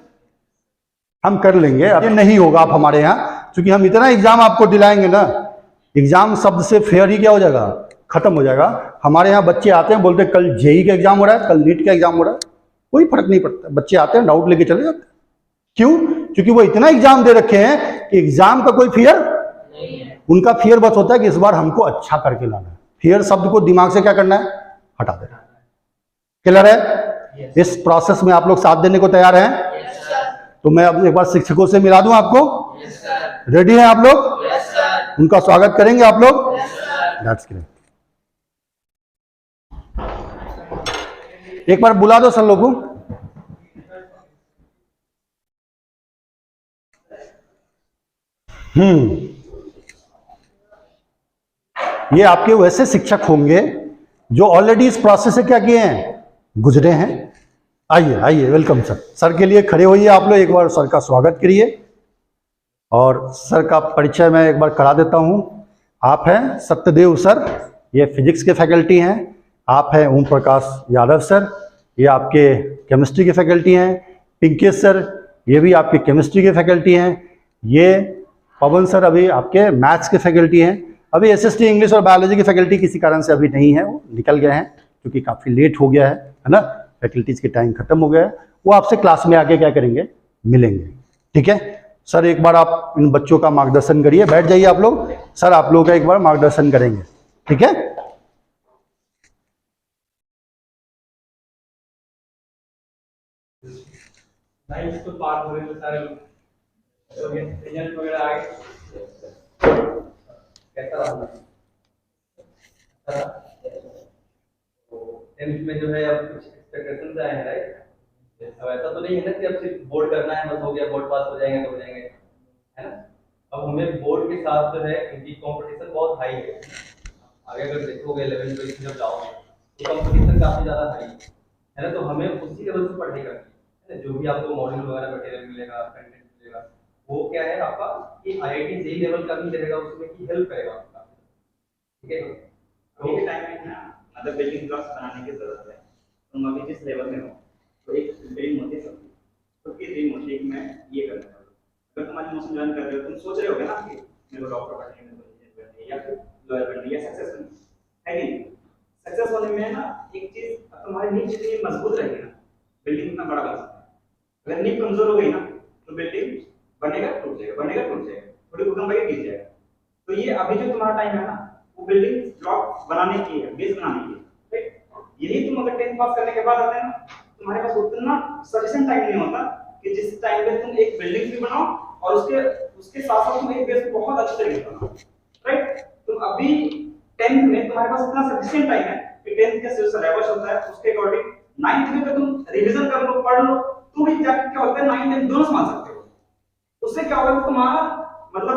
हम कर लेंगे। अब ये नहीं होगा आप हमारे यहाँ, क्योंकि हम इतना एग्जाम आपको दिलाएंगे ना, एग्जाम शब्द से फेयर ही क्या हो जाएगा? खत्म हो जाएगा। हमारे यहाँ बच्चे आते हैं, बोलते हैं कल जेई का एग्जाम हो रहा है, कल नीट का एग्जाम हो रहा है, कोई फर्क नहीं पड़ता। बच्चे आते हैं, डाउट लेके चले जाते हैं। क्यों? क्योंकि वो इतना एग्जाम दे रखे हैं कि एग्जाम का कोई फियर नहीं है। उनका फियर बस होता है कि इस बार हमको अच्छा करके लाना है। फियर शब्द को दिमाग से क्या करना है? हटा देना। क्लियर है? इस प्रोसेस में आप लोग साथ देने को तैयार हैं? तो मैं अब एक बार शिक्षकों से मिला दूं आपको। रेडी हैं आप लोग? उनका स्वागत करेंगे आप लोग। That's great. एक बार बुला दो सर लोगों को। ये आपके वैसे शिक्षक होंगे जो ऑलरेडी इस प्रोसेस से क्या किए हैं? गुजरे हैं। आइए आइए, वेलकम सर। सर के लिए खड़े होइए आप लोग, एक बार सर का स्वागत करिए। और सर का परिचय मैं एक बार करा देता हूं। आप हैं सत्यदेव सर, ये फिजिक्स के फैकल्टी हैं। आप हैं ओम प्रकाश यादव सर, ये आपके केमिस्ट्री के फैकल्टी हैं। पिंकेश सर, ये भी आपके केमिस्ट्री के फैकल्टी हैं। ये पवन सर अभी आपके मैथ्स के फैकल्टी हैं। अभी एसएसटी इंग्लिश और बायोलॉजी की फैकल्टी किसी कारण से अभी नहीं है, वो निकल गए हैं क्योंकि काफ़ी लेट हो गया है ना, फैकल्टीज के टाइम खत्म हो गया है। वो आपसे क्लास में आके क्या करेंगे? मिलेंगे। ठीक है सर, एक बार आप इन बच्चों का मार्गदर्शन करिए। बैठ जाइए आप लोग, सर आप लोगों का एक बार मार्गदर्शन करेंगे। ठीक है? तो पार हो रहे थे सारे लोग, रिजल्ट वगैरह आ गए, कैसा रहा? टेंथ में जो है अब कुछ एक्सपेक्टेशंस आए हैं, राइट? अब ऐसा तो नहीं है ना कि अब सिर्फ बोर्ड करना है बस हो गया, बोर्ड पास हो जाएंगे तो हो जाएंगे, है ना? अब हमें बोर्ड के साथ जो है इनकी कंपटीशन बहुत हाई है। आगे अगर देखोगे 11 12 जब जाओगे तो कंपटीशन काफी ज्यादा हाई है ना, तो हमें उसी लेवल से पढ़ाई करनी है ना। जो भी आपको मॉड्यूल वगैरह मटेरियल मिलेगा, कंटेंट मिलेगा, वो क्या है आपका कि आईआईटी जेई लेवल का भी रहेगा, उसमें की हेल्प करेगा आपका। ठीक है, अभी के टाइम में ना मतलब बिल्डिंग ब्लॉक्स बनाने की जरूरत है। तुम अभी जिस लेवल में हो तो एक ड्रीम होती है सबकी, सबकी ड्रीम होती है कि मैं ये करना चाहूँ। अगर तुम्हारी मोशन ज्वाइन कर रहे हो, तुम सोच रहे होगे ना कि मेरे को डॉक्टर बनना है, मेरे को इंजीनियर बनना है, या फिर लॉयर बनना है, या सक्सेस बनना है कि नहीं। सक्सेस होने में ना एक चीज, तुम्हारी नींव जितनी मजबूत रहेगी ना, बिल्डिंग इतना बड़ा बन सकता है। अगर नींव कमजोर हो गई ना तो बिल्डिंग बनेगा टूट जाएगा, बनेगा टूट जाएगा, थोड़ी भूकंप आएगा गिर जाएगा। तो ये अभी जो तुम्हारा टाइम है ना, वो बिल्डिंग ब्लॉक बनाने की है, बेस बनाने की है। यही तुम अगर 10th पास करने के बाद आते हैं ना, तुम्हारे पास उतना सफिशिएंट टाइम नहीं होता कि जिस टाइम में तुम एक बिल्डिंग भी बनाओ और उसके साथ साथ तुम एक बेस को बहुत अच्छे तरीके से बनाओ, राइट। तुम अभी 10th में तुम्हारे पास इतना सफिशिएंट टाइम है कि 10th का जो सिलेबस होता है उसके अकॉर्डिंग 9th में तो तुम रिवीजन कर लो, पढ़ लो, तो भी जाके क्या होता है 9th 10th दोनों समझ सकते हो। उससे क्या होगा, तुम्हारा मतलब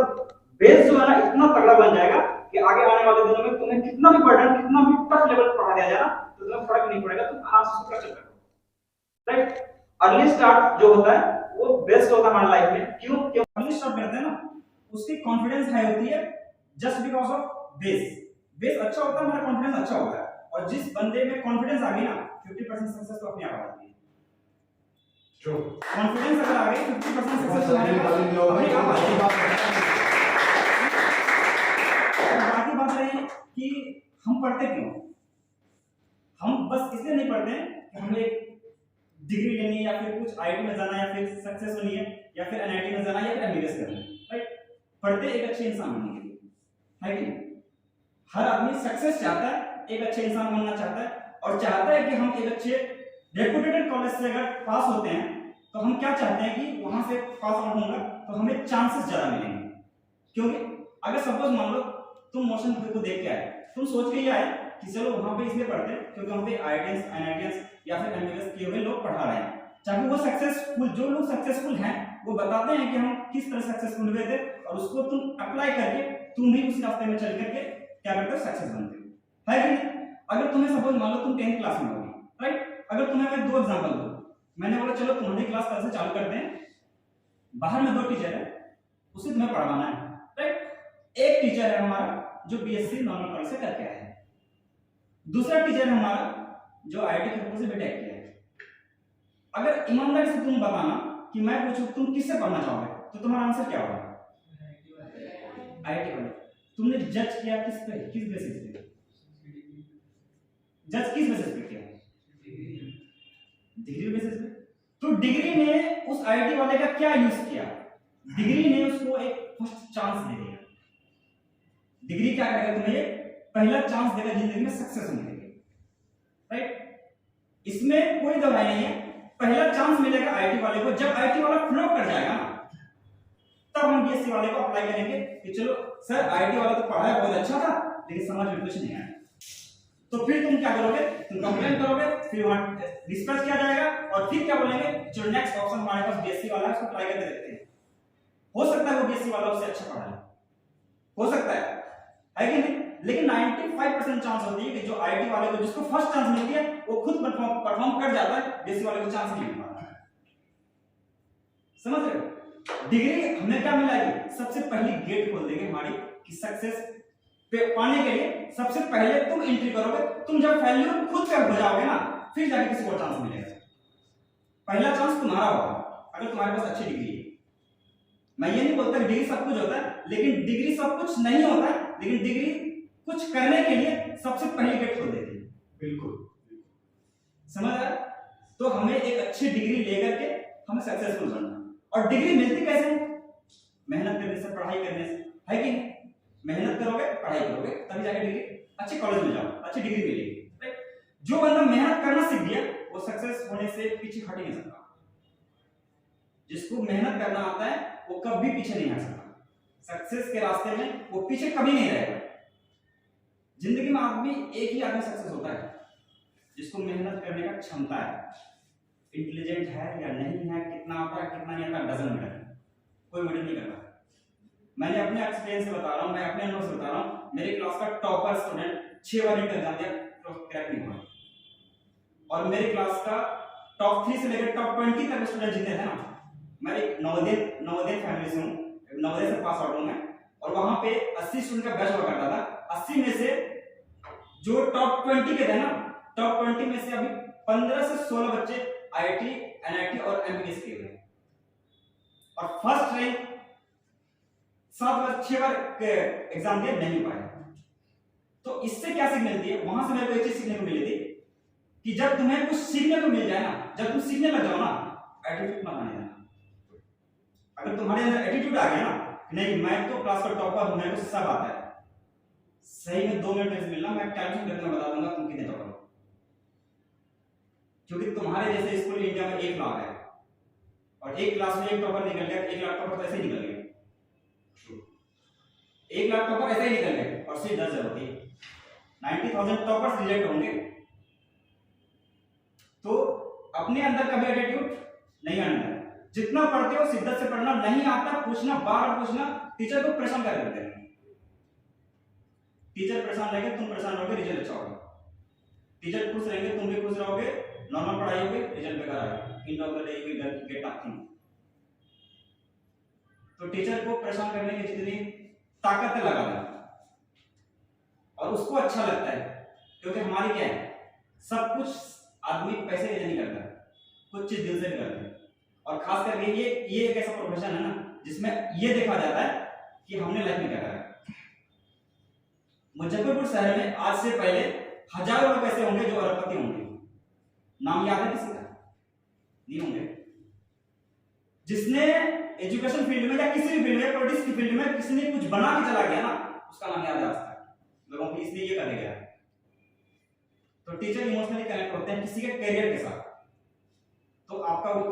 बेस जो है ना इतना तगड़ा बन जाएगा कि आगे आने वाले दिनों में तुम्हें कितना भी बर्डन, कितना भी टफ लेवल पर पढ़ा दिया जाए ना, तो तुम्हें फर्क नहीं पड़ेगा, तुम आराम से उसको कर सकते हो, राइट। अर्ली स्टार्ट जो होता है वो बेस्ट होता है हमारी लाइफ में। क्यों? अर्ली स्टार्ट करते हैं ना, उसकी कॉन्फिडेंस हाई होती है just because of base. Base अच्छा होता है, हमारा कॉन्फिडेंस अच्छा होता है, और जिस बंदे में कॉन्फिडेंस आ गई ना 50% सक्सेस तो अपने आप आ जाती है। कॉन्फिडेंस अगर आ गई 50% सक्सेस तो अपने आप आ जाएगी। बाकी बात रही कि हम पढ़ते क्यों। हम बस इसलिए नहीं पढ़ते कि हमें एक डिग्री लेनी है, या फिर कुछ आईआईटी में जाना है, या फिर सक्सेस होनी है, या फिर एनआईटी में जाना है, या फिर एमबीबीएस करना है, राइट। पढ़ते एक अच्छे इंसान बनने के लिए, है कि नहीं। हर आदमी सक्सेस चाहता है, एक अच्छे इंसान बनना चाहता है, और चाहता है कि हम एक अच्छे रेपुटेटेड कॉलेज से अगर पास होते हैं तो हम क्या चाहते हैं कि वहां से पास आउट होंगे तो हमें चांसेस ज्यादा मिलेंगे। क्योंकि अगर सपोज मान लो तुम मोशन को देख के आए, तुम सोच के ही आए कि चलो वहां पे इसलिए पढ़ते हैं क्योंकि वहां पे आईआईटीएस, एनआईटीएस या फिर एमबीबीएस किए हुए लोग पढ़ा रहे हैं, चाहे वो सक्सेसफुल, जो लोग सक्सेसफुल हैं वो बताते हैं कि हम किस तरह सक्सेसफुल हुए थे, और उसको तुम अप्लाई करके तुम भी उस रास्ते में चल करके क्या करते हो, सक्सेस बनते हो, है कि नहीं। अगर तुम्हें सपोज मान लो तुम 10th क्लास में होगी, राइट। अगर तुम्हें मैं दो एग्जांपल दूं, मैंने बोला चलो तुम्हारी क्लास कल से चालू करते हैं, बाहर में दो टीचर है, उसे तुम्हें पढ़ाना है, राइट। एक टीचर है हमारा जो बीएससी नॉर्मल कॉलेज से करके आया है, दूसरा टीचर है हमारा जो आईआईटी खड़गपुर से बीटेक किया है। अगर ईमानदारी से तुम बताना कि मैं पूछूं तुम किससे पढ़ना चाहोगे, तो तुम्हारा आंसर क्या होगा? आईआईटी वाले। तुमने जज किया किस पे, किस बेसिस पे जज, किस बेसिस पे किया? डिग्री बेसिस पे। तो डिग्री ने उस आईआईटी वाले का क्या यूज किया? डिग्री ने उसको एक फर्स्ट चांस दे दिया। डिग्री क्या करेगा, तुम्हें पहला चांस देगा जिंदगी में सक्सेस होने के लिए, राइट। इसमें कोई दवाई नहीं है, पहला चांस मिलेगा आईआईटी वाले को। जब आईआईटी वाला फ्लॉप कर जाएगा तब हम बीएससी वाले को अप्लाई करेंगे कि चलो सर आईआईटी वाला तो पढ़ाया बहुत अच्छा था लेकिन समझ में कुछ नहीं आया। तो फिर तुम क्या करोगे, तुम कंप्लेंट करोगे, फिर वहां डिस्कस किया जाएगा, और फिर क्या बोलेंगे, चलो नेक्स्ट ऑप्शन हमारे पास बीएससी वाला है, उसको ट्राई करके देखते हैं। हो सकता है वो बीएससी वाला उससे अच्छा पढ़ा है, हो सकता है कि नहीं, लेकिन 95% चांस होती है कि जो आईआईटी वाले को जिसको फर्स्ट चांस मिलती है वो खुद परफॉर्म कर जाता है, बीएससी वाले को चांस नहीं मिल पाता है। समझ रहे हो? डिग्री हमें क्या मिलाएगी, सबसे पहली गेट खोल देगी हमारी कि सक्सेस पे पाने के लिए सबसे पहले तुम एंट्री करोगे। तुम जब फेल्यूर खुद पे हो जाओगे ना, फिर जाके किसी को चांस मिलेगा। पहला चांस तुम्हारा होगा अगर तुम्हारे पास अच्छी डिग्री है। मैं ये नहीं बोलता कि डिग्री सब कुछ होता है, लेकिन डिग्री सब कुछ नहीं होता है, लेकिन डिग्री कुछ करने के लिए सबसे पहली गेट खोल देती है। बिल्कुल, समझ आया? तो हमें एक अच्छी डिग्री लेकर के हमें सक्सेसफुल बनना। और डिग्री मिलती कैसे? मेहनत करने से, पढ़ाई करने से, है कि नहीं? मेहनत करोगे, पढ़ाई करोगे, तभी जाके डिग्री, अच्छे कॉलेज में जाओ, अच्छी डिग्री मिलेगी, राइट। जो बंदा मेहनत करना सीख गया वो सक्सेस होने से पीछे हट ही नहीं सकता। जिसको मेहनत करना आता है वो कभी पीछे नहीं हट सकता। सक्सेस के रास्ते में वो पीछे कभी नहीं रहेगा। जिंदगी में आदमी, एक ही आदमी सक्सेस होता है जिसको मेहनत करने का क्षमता है। इंटेलिजेंट है या नहीं है, कितना आता है कितना नहीं आता, डजंट मैटर, कोई मैटर नहीं करता। मैंने अपने एक्सपीरियंस से बता रहा हूँ, मैं अपने अनुभव से बता रहा हूँ, मेरे क्लास का टॉपर स्टूडेंट 6 बार नीट एग्जाम दिया, क्रैक नहीं हुआ। और मेरे क्लास का टॉप 3 से लेकर टॉप 20 तक स्टूडेंट जीते थे ना। मैं एक नवोदय फैमिली से हूँ, नवोदय से पास आउट हूँ मैं, और वहां पे 80 स्टूडेंट का बैच हुआ करता था। 80 में से जो टॉप 20 के थे ना, टॉप 20 में से अभी 15 से 16 बच्चे IIT, NIT और MBBS किए हुए, और फर्स्ट रैंक 6 बार एग्जाम दिए, नहीं पाए। तो इससे क्या सीख मिलती है, वहां से मेरे को एक चीज सीखने को मिली थी कि जब तुम्हें कुछ सीखने को मिल जाए ना, जब तुम सीखने लग जाओ ना, एटीट्यूड मत आने देना। अगर तुम्हारे अंदर एटीट्यूड आ गया ना, नहीं मैं तो क्लास का टॉपर हूं, मेरे को सब आता है, सही में 2 मिनट में मिलना, मैं कैलकुलेट करके बता दूंगा तुम कितने टॉपर हो। क्योंकि तुम्हारे जैसे स्कूल इंडिया में 1 लाख है, और एक क्लास में 1 टॉपर निकल गया, 1 लाख टॉपर तो ऐसे ही निकल गए, 1 लाख टॉपर ऐसे ही निकल गए, और सीट 10 होती है, 90,000 टॉपर्स रिजेक्ट होंगे। तो अपने अंदर कभी एटीट्यूड नहीं आना है। जितना पढ़ते हो शिद्दत से पढ़ना, नहीं आता पूछना, बार पूछना, टीचर को परेशान कर देते हैं। टीचर परेशान रहेंगे, तुम परेशान रहोगे, रिजल्ट अच्छा होगा। टीचर खुश रहेंगे, तुम भी खुश रहोगे, नॉर्मल पढ़ाई होगी, रिजल्ट बेकार आएगा। इन लोगों के लिए गेट नथिंग। तो टीचर को परेशान करने की जितनी ताकत है लगा देना, और उसको अच्छा लगता है, क्योंकि हमारी क्या है, सब कुछ आदमी पैसे के लिए नहीं करता, कुछ चीज दिल से भी करता है। और खास करके ये एक ऐसा प्रोफेशन है ना जिसमें ये देखा जाता है कि हमने लाइफ में क्या करा है। मुजफ्फरपुर शहर में आज से पहले हजारों लोग ऐसे होंगे जो अरबपति होंगे, नाम याद है किसी का? नहीं होंगे। जिसने एजुकेशन फील्ड में या किसी भी फील्ड में, पॉलिटिक्स की फील्ड में किसी ने कुछ बना के चला गया ना, उसका नाम याद है आज तक लोगों को, इसलिए ये कर गया। तो टीचर इमोशनली कनेक्ट होते हैं किसी के करियर के साथ, तो आपका वो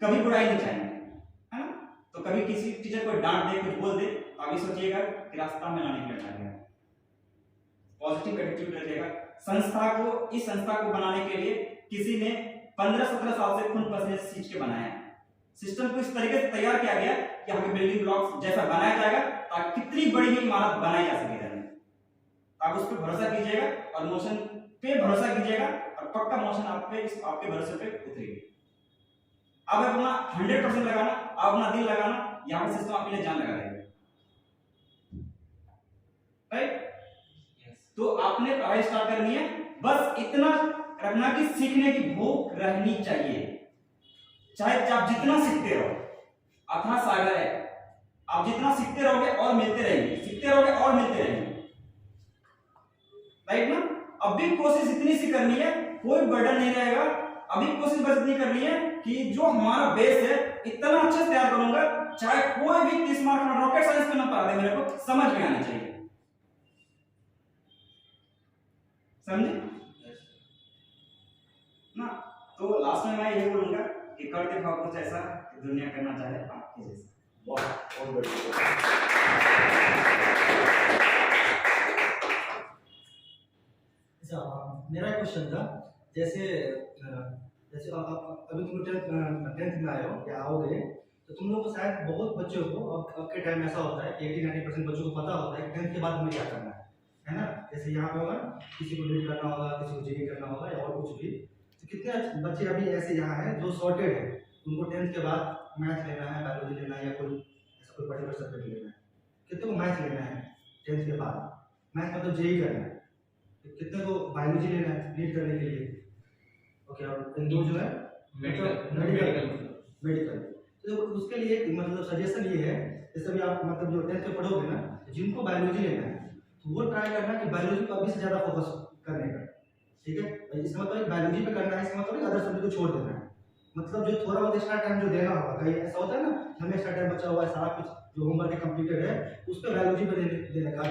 कभी बुराई नहीं चाहेंगे, है ना। तो कभी किसी टीचर को डांट दे, कुछ बोल दे, तो अभी सोचिएगा कि रास्ता में लाने के लिए डाल गया। पॉजिटिव एटीट्यूड रखिएगा। इस संस्था को बनाने के लिए किसी ने 15-17 साल से खून पसीने से सींच के बनाया है। सिस्टम को इस तरीके से तैयार किया गया कि हमें बिल्डिंग ब्लॉक्स जैसा बनाया जाएगा ताकि कितनी बड़ी भी इमारत बनाई जा सके। आप उस पर भरोसा कीजिएगा और मोशन पे भरोसा कीजिएगा, और पक्का मोशन आपके भरोसे पे उतरेगी। अब अपना 100% लगाना, अपना दिल लगाना, यहाँ पे सिस्टम आपके लिए जान लगा देगा, राइट। तो आपने पढ़ाई स्टार्ट करनी है, बस इतना रखना कि सीखने की भूख रहनी चाहिए। चाहे आप जितना सीखते रहो, अथाह सागर है, आप जितना सीखते रहोगे और मिलते रहेंगे, सीखते रहोगे और मिलते रहेंगे, राइट ना। अभी कोशिश इतनी सी करनी है, कोई बर्डन नहीं रहेगा। अभी कोशिश बस इतनी करनी है कि जो हमारा बेस है इतना अच्छे से तैयार करूंगा, चाहे कोई भी 30 मार्क का रॉकेट साइंस का नंबर आ दे, मेरे को समझ में आना चाहिए। समझे ना। तो लास्ट में मैं ये बोलूंगा कि कर दिखाओ कुछ ऐसा कि दुनिया करना चाहे आपके जैसा। बहुत बढ़िया। मेरा क्वेश्चन था, जैसे अभी तुम 10th में आए हो या आओगे, तो तुम लोग को शायद बहुत बच्चों को अब के टाइम ऐसा होता है कि 80-90% बच्चों को पता होता है कि 10th के बाद हमें क्या करना है ना। जैसे यहाँ पे होगा, किसी को नीट करना होगा, किसी को जेईई करना होगा या और कुछ भी। तो कितने बच्चे अभी ऐसे यहाँ हैं जो सॉर्टेड है, उनको 10th के बाद मैथ लेना है, बायोलॉजी लेना है, या कोई ऐसा कोई पर्टिकुलर सब्जेक्ट लेना है। कितने को मैथ लेना है 10th के बाद, मैथ मतलब जेईई करना है, कितने को बायोलॉजी लेना है रीड करने के लिए, ओके, और दो जो है मेडिकल। तो उसके लिए मतलब सजेशन ये है, जैसे भी आप मतलब जो 10th में पढ़ोगे ना, जिनको बायोलॉजी लेना है तो वो ट्राई करना कि बायोलॉजी को अभी से ज़्यादा फोकस करने का, ठीक है। इसका मतलब बायोलॉजी पे करना है, इसका मतलब अदर सब्जेक्ट को छोड़ देना है। मतलब जो थोड़ा बहुत एक्स्ट्रा टाइम जो देना होगा, कहीं ऐसा होता है ना हमें एक्स्ट्रा टाइम बचा हुआ है, सारा कुछ जो होमवर्क कंप्लीटेड है उस पर बायोलॉजी पे देने का,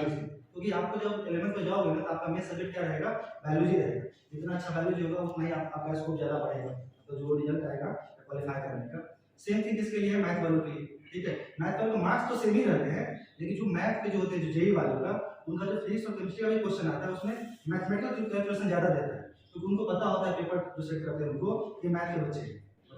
क्योंकि आपको जब 11th में जाओगे ना तो आपका मेन सब्जेक्ट क्या रहेगा, बायोलॉजी रहेगा। जितना अच्छा बायोलॉजी होगा उतना ही आपका स्कोप ज़्यादा बढ़ेगा, तो जो रिजल्ट आएगा क्वालिफाई करने का। सेम थिंग इसके लिए है मैथ वालों के लिए, ठीक है। मैथ वालों के मार्क्स तो सेम ही रहते हैं, लेकिन जो मैथ के जो होते हैं, जो जेईई वालों का, उनका जो फिजिक्स और केमिस्ट्री का भी क्वेश्चन आता है उसमें मैथमेटिकल कैलकुलेशन ज़्यादा देता है, क्योंकि उनको पता होता है पेपर जो सेट करते हैं उनको ये मैथ के बच्चे हैं,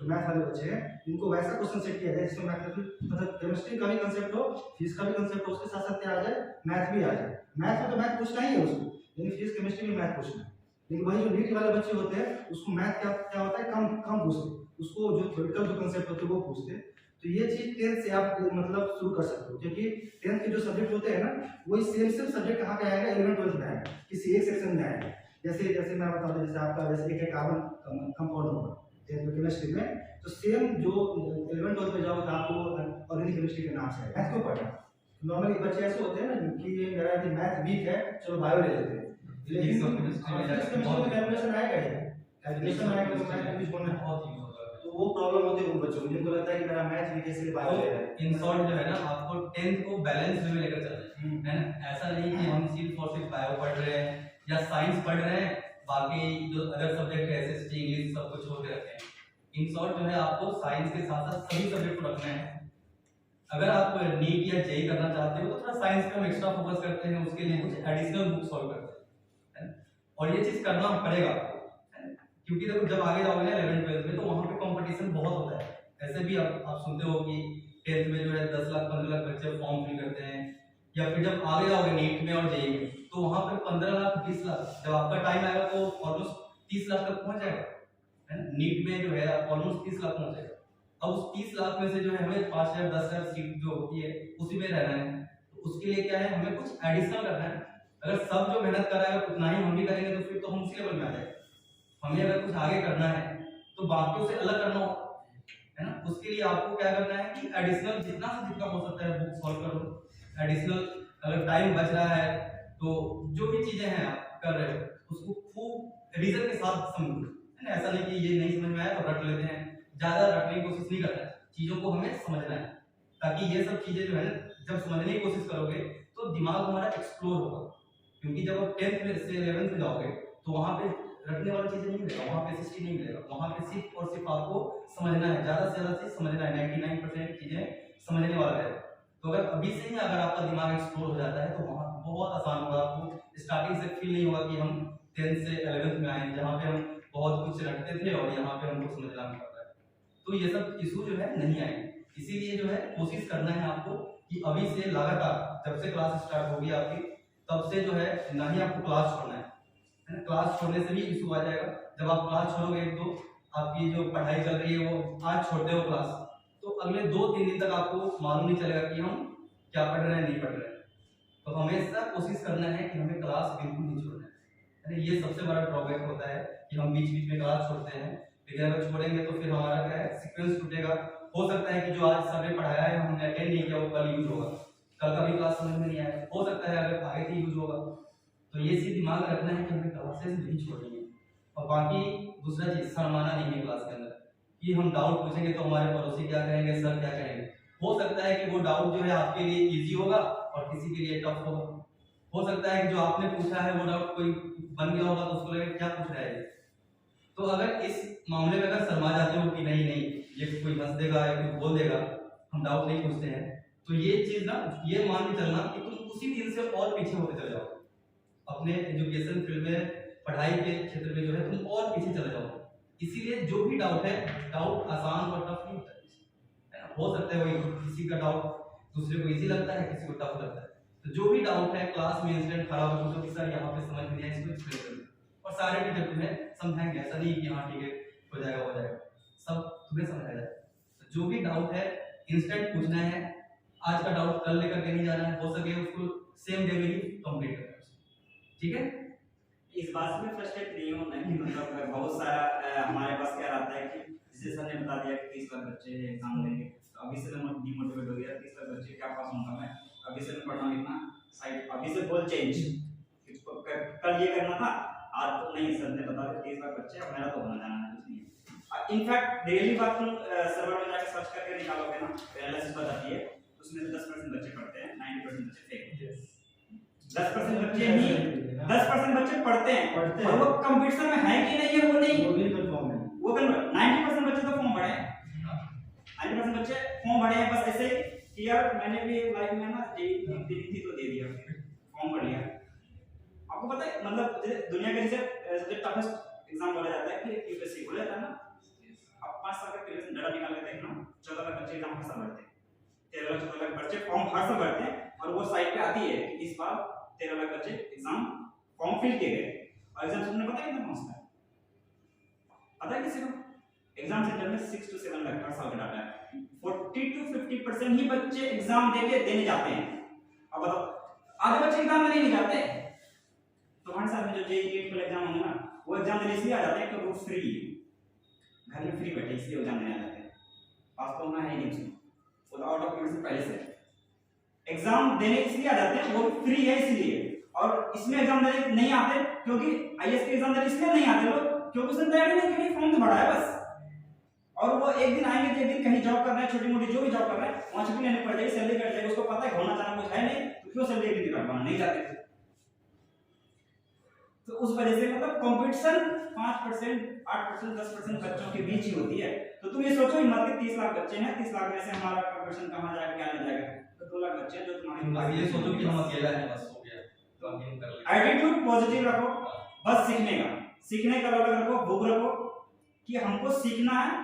जो मैथ वाले बच्चे हैं इनको वैसा क्वेश्चन सेट किया जाए जिसमें मैथमेटिक्स मतलब केमिस्ट्री का भी कंसेप्ट हो, फिजिक्स का भी कंसेप्ट हो, उसके साथ साथ क्या आ जाए, मैथ भी आ जाए। मैथ में तो मैथ पूछना ही है उसको, लेकिन फिजिक्स केमिस्ट्री में मैथ पूछना है। लेकिन वही जो नीट वाले बच्चे होते हैं उसको मैथ क्या क्या होता है, कम कम पूछते, उसको जो थ्योरेटिकल जो कंसेप्ट होते हैं वो पूछते। तो ये चीज 10th से आप मतलब शुरू कर सकते हो, क्योंकि 10th के जो सब्जेक्ट होते हैं ना वही सेम सब्जेक्ट कहाँ पे आएगा, 11 12 में आएगा, किसी एक सेक्शन में आएगा। जैसे जैसे मैं बता दूं, जैसे आपका जैसे एक कार्बन कंपाउंड होगा 10th में केमिस्ट्री में, तो सेम जो 11 12 में जाओगे तो आपको ऑर्गेनिक केमिस्ट्री के नाम से आएगा। मैथ क्यों पढ़ना? नॉर्मली बच्चे ऐसे होते हैं ना कि ये मेरा मैथ वीक है, चलो बायो ले लेते हैं, लेकिन केमिस्ट्री में कैलकुलेशन आएगा ही, कैलकुलेशन आएगा तो मैथ यूज होना बहुत यूज होगा। तो वो प्रॉब्लम होती है उन बच्चों को जिनको लगता है कि मेरा मैथ वीक है इसलिए बायो ले रहा है। इन शॉर्ट जो है ना, आपको 10th को बैलेंस वे में लेकर चलना है ना। ऐसा नहीं कि हम सिर्फ और सिर्फ बायो पढ़ रहे हैं या साइंस पढ़ रहे हैं, बाकी जो अदर सब्जेक्ट है एसएसटी इंग्लिश सब कुछ छोड़ के रखे हैं। इन शॉर्ट जो है आपको साइंस के साथ साथ सभी सब्जेक्ट को रखना है। अगर आप नीट या जेई करना चाहते हो तो थोड़ा साइंस पे हम एक्स्ट्रा फोकस करते हैं, उसके लिए कुछ एडिशनल बुक सॉल्व करते हैं, और ये चीज करना पड़ेगा, क्योंकि देखो जब आगे जाओगे ना 11 12 में तो वहां पे कंपटीशन बहुत होता है। ऐसे भी आप सुनते हो कि 10th में जो है 10 लाख 15 लाख बच्चे फॉर्म फिल करते हैं, या फिर जब आगे जाओगे नीट में और जेई में तो वहां पे 15 लाख 20 लाख, जब आपका टाइम आएगा तो ऑलमोस्ट 30 लाख तक पहुंच जाएगा, है ना। नीट में जो है ऑलमोस्ट 30 लाख पहुंच जाएगा। अब उस 30 लाख में से जो है हमें 5000 10,000 सीट जो होती है उसी में रहना है, तो उसके लिए क्या है, हमें कुछ एडिशनल करना है। अगर सब जो मेहनत कर रहा है उतना ही हम भी करेंगे तो फिर तो हम उसी लेवल में आ जाएंगे। हमें अगर कुछ आगे करना है तो बाकियों से अलग करना होगा, है ना। उसके लिए आपको क्या करना है कि एडिशनल जितना से जितना हो सकता है बुक सॉल्व करो। एडिशनल अगर टाइम बच रहा है तो जो भी चीजें हैं आप कर रहे हो उसको खूब रीजन के साथ समझो, है ना। ऐसा नहीं कि ये नहीं समझ में आया तो रट लेते हैं, ज्यादा रटने की कोशिश नहीं करना है, चीजों को हमें समझना है, ताकि ये सब चीजें जो है ना जब समझने की कोशिश करोगे तो दिमाग हमारा एक्सप्लोर होगा। क्योंकि जब आप 10th में से 11th में जाओगे तो वहां पे रटने वाली चीजें नहीं मिलेगा, वहां पे एसएसटी नहीं मिलेगा, वहां पे सिर्फ और सिर्फ आपको समझना है, ज्यादा से ज्यादा चीज समझना है, 99% चीजें समझने वाला है। तो अगर अभी से ही अगर आपका दिमाग एक्सप्लोर हो जाता है तो वहां बहुत आसान होगा, आपको स्टार्टिंग से फील नहीं होगा कि हम 10th से 11th में आए जहाँ पे हम बहुत कुछ रटते थे और यहाँ पे हमको समझना नहीं पड़ रहा है। तो ये सब इशू जो है नहीं आएंगे, इसीलिए जो है कोशिश करना है आपको कि अभी से लगातार जब से क्लास स्टार्ट होगी आपकी तब से जो है ना ही आपको क्लास छोड़ना है ना। क्लास छोड़ने से भी इशू आ जाएगा। जब आप क्लास छोड़ोगे तो आपकी जो पढ़ाई चल रही है वो आज छोड़ते हो क्लास तो अगले 2-3 दिन तक आपको मालूम नहीं चलेगा कि हम क्या पढ़ रहे हैं नहीं पढ़ रहे हैं। तो हमेशा कोशिश करना है कि हमें क्लास बिल्कुल नहीं छोड़ना है। ये सबसे बड़ा ड्रॉबैक होता है कि हम बीच बीच में क्लास छोड़ते हैं, लेकिन अगर छोड़ेंगे तो फिर हमारा क्या है सीक्वेंस टूटेगा। हो सकता है कि जो आज सर ने पढ़ाया है हमने अटेंड नहीं किया वो कल यूज होगा, कल का भी क्लास समझ में नहीं आएगा, हो सकता है अगर आगे से यूज होगा। तो ये चीज दिमाग रखना है कि हमें क्लासेस नहीं छोड़नी है। और बाकी दूसरा चीज शर्माना नहीं है क्लास के अंदर कि हम डाउट पूछेंगे तो हमारे पड़ोसी क्या कहेंगे, सर क्या कहेंगे। हो सकता है कि वो डाउट जो है आपके लिए इजी होगा और किसी के लिए टफ होगा। हो सकता है कि जो आपने पूछा है वो डाउट कोई बन गया होगा तो उसको लगेगा क्या पूछ रहा है। तो अगर इस मामले में अगर शर्मा जाते हो कि नहीं नहीं ये कोई हंस देगा या कोई बोल देगा, हम डाउट नहीं पूछते हैं, तो ये चीज ना ये मान के चलना कि तुम उसी दिन से और पीछे होते चले जाओ अपने एजुकेशन फील्ड में, पढ़ाई के क्षेत्र में जो है तुम और पीछे चले जाओ। इसीलिए जो भी डाउट है, डाउट आसान और टफ नहीं होता है। हो सकता है वही किसी का डाउट दूसरे को इजी लगता है, किसी को टफ लगता है। तो जो भी डाउट है क्लास में इंसिडेंट खराब हो तो सर यहाँ पे समझ में नहीं आया इसको एक्सप्लेन करें और सारे टीचर तुम्हें समझाएंगे। ऐसा नहीं कि हाँ ठीक है हो जाएगा सब तुम्हें समझ आ जाएगा। तो जो भी डाउट है इंस्टेंट पूछना है, आज का डाउट कल लेकर के नहीं जाना है, हो सके उसको सेम डे में ही कंप्लीट करना है। ठीक है, इस बात में फ्रस्ट्रेट नहीं होना है कि मतलब बहुत सारा हमारे पास क्या रहता है कि जैसे सर ने बता दिया कि 30 लाख बच्चे एग्जाम देंगे, तो अभी से मैं डिमोटिवेट हो गया, 30 लाख बच्चे क्या पास होऊंगा मैं, अभी से मैं पढ़ना लिखना साइड, अभी से गोल चेंज, कल ये करना था आज तो नहीं, सर ने बता दिया 30 लाख बच्चे, अब मेरा तो होना जाना है कुछ नहीं। इनफैक्ट डेली बात तुम सर्वर में जाकर सर्च करके निकालोगे ना, एनालिसिस बताती है उसमें 10% बच्चे पढ़ते हैं, 90% बच्चे फेल। 10% बच्चे ही 10% बच्चे पढ़ते हैं और वो कंपटीशन में है कि नहीं है वो नहीं, वो भी कंफर्म है, वो 90% बच्चे तो फॉर्म भरे हैं, 90% बच्चे फॉर्म भरे हैं। बस ऐसे कि यार मैंने भी लाइफ में ना थी तो दे दिया, फॉर्म भर लिया। आपको पता है मतलब दुनिया के सबसे टफेस्ट एग्जाम बोला जाता है कि यूपीएससी बोला जाता है ना। अब 5 साल का बच्चे फॉर्म हर साल भरते हैं और वो साइट पे आती है कि इस बार 13 लाख बच्चे एग्जाम फॉर्म फिल किए गए और एग्जाम तुमने पता है कितना पहुंचता है? पता है किसी को? एग्जाम सेंटर में 6 to 7 लाख हर साल का डाटा है। 40 to 50% ही बच्चे एग्जाम देने जाते हैं। अब बताओ आधे बच्चे एग्जाम देने नहीं जाते। तुम्हारे साथ में जो जेईई नीट का एग्जाम होगा ना, वो एग्जाम देने इसलिए आ जाते हैं क्योंकि वो फ्री है, घर में फ्री बैठे इसलिए एग्जाम देने आ जाते हैं। पास तो होना है नहीं उसमें, वो आउट ऑफ से पहले से एग्जाम देने इसलिए आ जाते हैं, वो फ्री है इसलिए। और इसमें एग्जाम देने नहीं आते क्योंकि आईएएस के एग्जाम देने इसलिए नहीं आते लोग क्योंकि उसने तैयारी नहीं की, फॉर्म तो भरा है बस। और वो एक दिन आएंगे तो एक दिन कहीं जॉब कर रहे हैं, छोटी मोटी जो भी जॉब कर रहे हैं, वहां छुट्टी लेने पड़ जाएगी, सैलरी कट जाएगी, उसको पता है होना चाहना कुछ है नहीं तो क्यों सैलरी एक दिन कट पाना, नहीं जाते। तो उस वजह से मतलब कंपटीशन 5%, 8%, 10% बच्चों के बीच ही होती है। तो तुम ये सोचो हिम्मत के 30 लाख बच्चे हैं, 30 लाख में से हमारा कंपटीशन कहां जाएगा, क्या नहीं जाएगा? तो 2 लाख बच्चे हैं जो तुम्हारे ये सोचो कि हम अकेला है, बस हो गया तो हम गेम कर लेंगे। एटीट्यूड पॉजिटिव रखो, बस सीखने का अलग रखो, भूख रखो कि हमको सीखना है,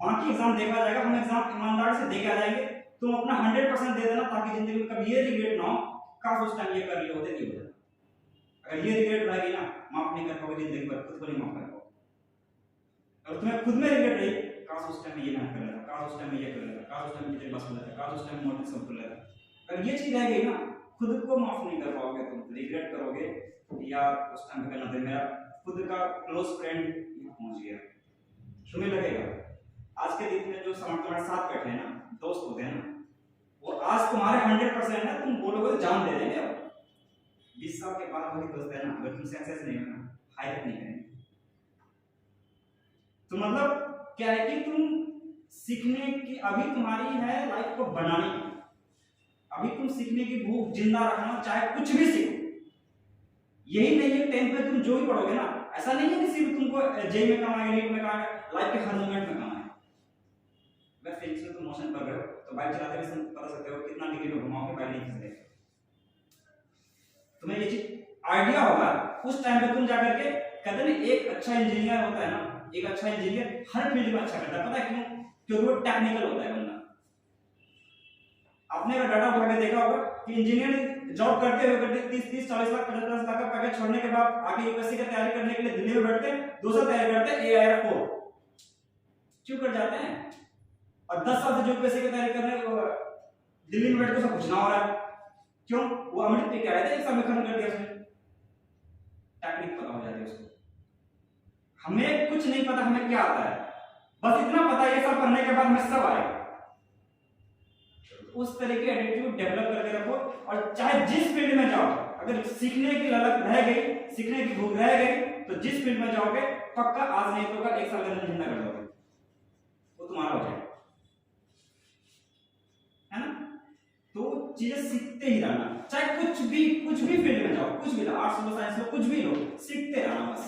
बाकी एग्जाम देखा जाएगा, हम एग्जाम ईमानदार से देके आ जाएंगे। तुम अपना 100% दे देना ताकि जिंदगी में कभी ये रिग्रेट ना हो काश उस टाइम ये कर लिया होते नहीं होता। अगर ये रिग्रेट रहेगी ना, माफ नहीं कर पाओगे जिंदगी भर, खुद को नहीं माफ कर पाओगे। अगर तुम्हें खुद में रिग्रेट रही काश उस टाइम ये ना कर लेता, काश उस टाइम ये कर लेता, काश उस टाइम कितने बस हो जाता, काश उस टाइम मोटिव सब कर लेता, अगर ये चीज रह गई ना, खुद को माफ नहीं कर पाओगे, तुम रिग्रेट करोगे यार उस टाइम पे करना था, मेरा खुद का क्लोज फ्रेंड यहाँ पहुंच गया। तुम्हें लगेगा आज के दिन में जो तुम्हारे साथ बैठे हैं ना, दोस्त होते हैं ना, वो आज तुम्हारे 100% है, तुम बोलोगे तो जान दे देंगे। 20 साल के बाद वही दोस्त है ना, अगर तुम सक्सेस नहीं हो ना, हाइप नहीं करेंगे। तो मतलब क्या है कि तुम सीखने की अभी तुम्हारी है लाइफ को बनानी, अभी तुम सीखने की भूख जिंदा रखना, चाहे कुछ भी सीखो। यही नहीं है 10th में तुम जो भी पढ़ोगे ना, ऐसा नहीं है कि सिर्फ तुमको जेईई में काम आएगा, नीट में काम आएगा, लाइफ के हर मोमेंट में काम आएगा। अगर फिजिक्स में तुम मोशन कर रहे हो तो बाइक चलाते हुए तुम पता सकते हो कितना डिग्री में घुमाओगे, बाइक नहीं खिसकेगी। तुम्हें ये चीज आइडिया होगा उस टाइम पे तुम जाकर के कहते हैं एक अच्छा इंजीनियर होता है ना, एक अच्छा इंजीनियर हर फील्ड में अच्छा करता है। पता है क्यों? क्योंकि वो टेक्निकल होता है बंदा। आपने अगर डाटा उठा के देखा होगा कि इंजीनियर जॉब करते हुए 30, 40 लाख 50 लाख का पैकेज छोड़ने के बाद आगे यूपीएससी की तैयारी करने के लिए दिल्ली में बैठते हैं, 2 साल तैयारी करते हैं AIR4 क्यों कर जाते हैं? और 10 साल से जो यूपीएससी की तैयारी कर रहे हैं दिल्ली में बैठ के सब कुछ ना हो रहा है, क्यों? वो अमृत पे क्या रहते हैं, एक साल में खत्म कर दिया उसने, टेक्निक पता हो जाती है उसको। हमें कुछ नहीं पता हमें क्या आता है, बस इतना पता है ये सब पढ़ने के बाद हमें सब आएगा। उस तरह की एटीट्यूड डेवलप करके रखो और चाहे जिस फील्ड में जाओ, अगर सीखने की ललक रह गई, सीखने की भूख रह गई, तो जिस फील्ड में जाओगे पक्का आज नहीं तो कल 1 साल के अंदर जिंदा कर दोगे, वो तुम्हारा हो जाएगा, है ना? तो चीजें सीखते ही रहना, चाहे कुछ भी फील्ड में जाओ, कुछ भी लो, आर्ट्स लो, साइंस लो, कुछ भी लो, सीखते रहना बस।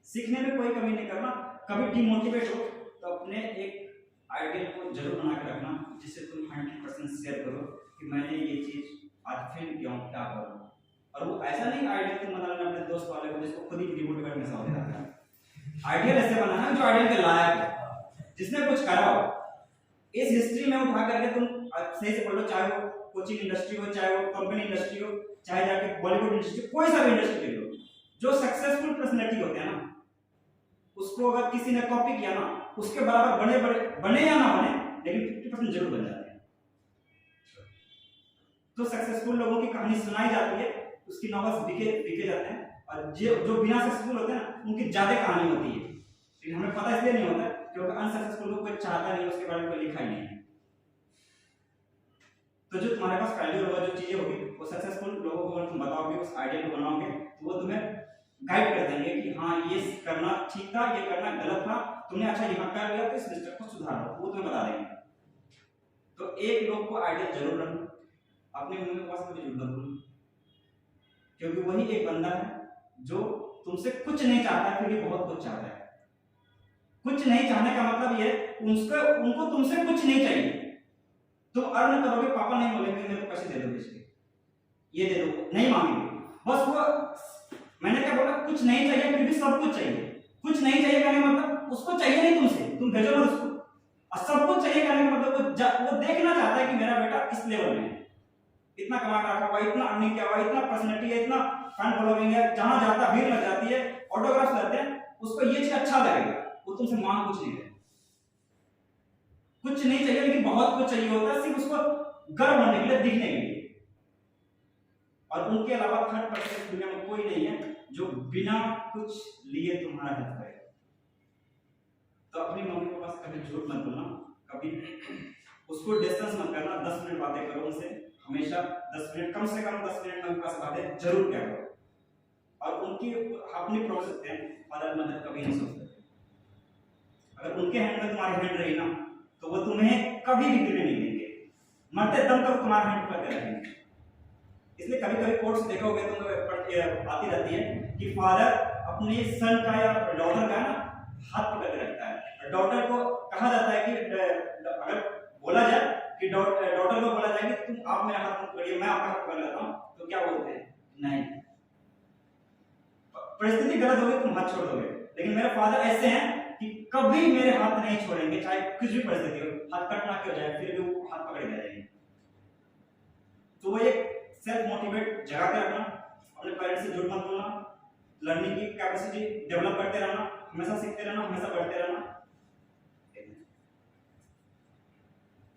सीखने में कोई कमी नहीं करना। कभी डिमोटिवेट हो तो अपने एक आइडियल को जरूर बना के रखना जिससे तुम 100% शेयर करो कि मैंने ये चीज आज फील किया हूं, क्या करूं। और वो ऐसा नहीं आइडियल तुम बनाना अपने दोस्त वाले को जिसको खुद ही डिमोटिवेट में हो जाता है। आइडियल ऐसे बनाना जो आइडियल के लायक है, जिसने कुछ करा हो। इस हिस्ट्री में उठा करके तुम सही से पढ़ लो, चाहे वो कोचिंग इंडस्ट्री हो, चाहे वो कंपनी इंडस्ट्री हो, चाहे जाके बॉलीवुड इंडस्ट्री, कोई सा भी इंडस्ट्री ले लो, जो सक्सेसफुल पर्सनैलिटी होते हैं ना, उसको अगर किसी ने कॉपी किया ना, उसके बराबर बने या ना बने, लेकिन 50% जरूर बन जाते हैं। तो सक्सेसफुल लोगों की कहानी सुनाई जाती है, उसकी नॉवेल्स बिके जाते हैं, और जो बिना सक्सेसफुल होते हैं ना, उनकी ज्यादा कहानी होती है, लेकिन हमें पता इसलिए नहीं होता क्योंकि अनसक्सेसफुल लोग कोई चाहता नहीं, उसके बारे में कोई लिखा ही नहीं है। तो जो तुम्हारे पास फेल्यूर होगा, जो चीजें होगी, वो सक्सेसफुल लोगों को अगर तुम बताओगे, उस आइडिया को बनाओगे, तो वो तुम्हें गाइड कर देंगे कि हाँ ये करना ठीक था, ये करना गलत था, तुमने अच्छा यहाँ कर लिया तो इस मिस्टेक को सुधारो, वो तुम्हें बता देंगे। तो एक लोग को आइडिया जरूर रखना, अपने मुंह में पास कभी झूठ मत बोलना, क्योंकि वही एक बंदा है जो तुमसे कुछ नहीं चाहता फिर भी बहुत कुछ चाहता है। कुछ नहीं चाहने का मतलब ये उनको तुमसे कुछ नहीं चाहिए। तुम अर्न करोगे, पापा नहीं बोलेंगे मेरे को पैसे दे दो, इसके ये दे दो, नहीं मांगेंगे। बस वो मैंने क्या बोला, कुछ नहीं चाहिए फिर भी सब कुछ चाहिए। कुछ नहीं चाहिए कहने मतलब उसको चाहिए नहीं तुमसे, तुम भेजो ना उसको, और सब सब कुछ चाहिए करने का मतलब वो देखना चाहता है कि मेरा बेटा इस लेवल में है, इतना कमा के रखा हुआ, इतना अर्निंग किया हुआ, इतना पर्सनैलिटी है, इतना फैन फॉलोइंग है, जहां जाता भीड़ लग जाती है, ऑटोग्राफ लेते हैं, उसको ये चीज अच्छा लगेगा, वो तुमसे मांग कुछ नहीं है, कुछ नहीं चाहिए, लेकिन बहुत कुछ चाहिए होता है, सिर्फ उसको गर्व होने के लिए, दिखने के लिए। और उनके अलावा थर्ड पर्सन दुनिया में कोई नहीं है जो बिना कुछ लिए तुम्हारा हेल्प करेगा। तो अपनी मम्मी के पास कभी झूठ मत बोलना, कभी उसको डिस्टेंस मत करना, 10 मिनट बातें करो उनसे, हमेशा 10 मिनट, कम से कम 10 मिनट में उनके पास बातें जरूर क्या करो। और उनकी अपनी प्रोसेस है, फादर मदर कभी नहीं सोचते, अगर उनके हैंड में तुम्हारी हैंड रही ना तो वो तुम्हें कभी भी गिरने नहीं देंगे, मरते दम तक तुम्हारा हैंड पकड़ते रहेंगे। इसलिए कभी कभी कोर्ट्स देखा होगा तुम आती रहती है कि फादर अपने सन का या डॉटर का ना हाथ पकड़ के रखता है। डॉटर को कहा जाता है कि अगर बोला जाए कि डॉटर को बोला जाए कि तुम आप मेरा हाथ मत पकड़िए, मैं आपका हाथ पकड़ लेता हूं, तो क्या बोलते हैं? नहीं, परिस्थिति गलत होगी तुम हाथ छोड़ दोगे, लेकिन मेरे फादर ऐसे हैं कि कभी मेरे हाथ नहीं छोड़ेंगे, चाहे कुछ भी परिस्थिति हो, हाथ कटना क्यों जाए, फिर भी वो हाथ पकड़े जाएंगे। तो वो एक सेल्फ मोटिवेट जगा के रखना, अपने पेरेंट्स से झूठ मत बोलना, लर्निंग की कैपेसिटी डेवलप करते रहना, हमेशा सीखते रहना, हमेशा बढ़ते रहना।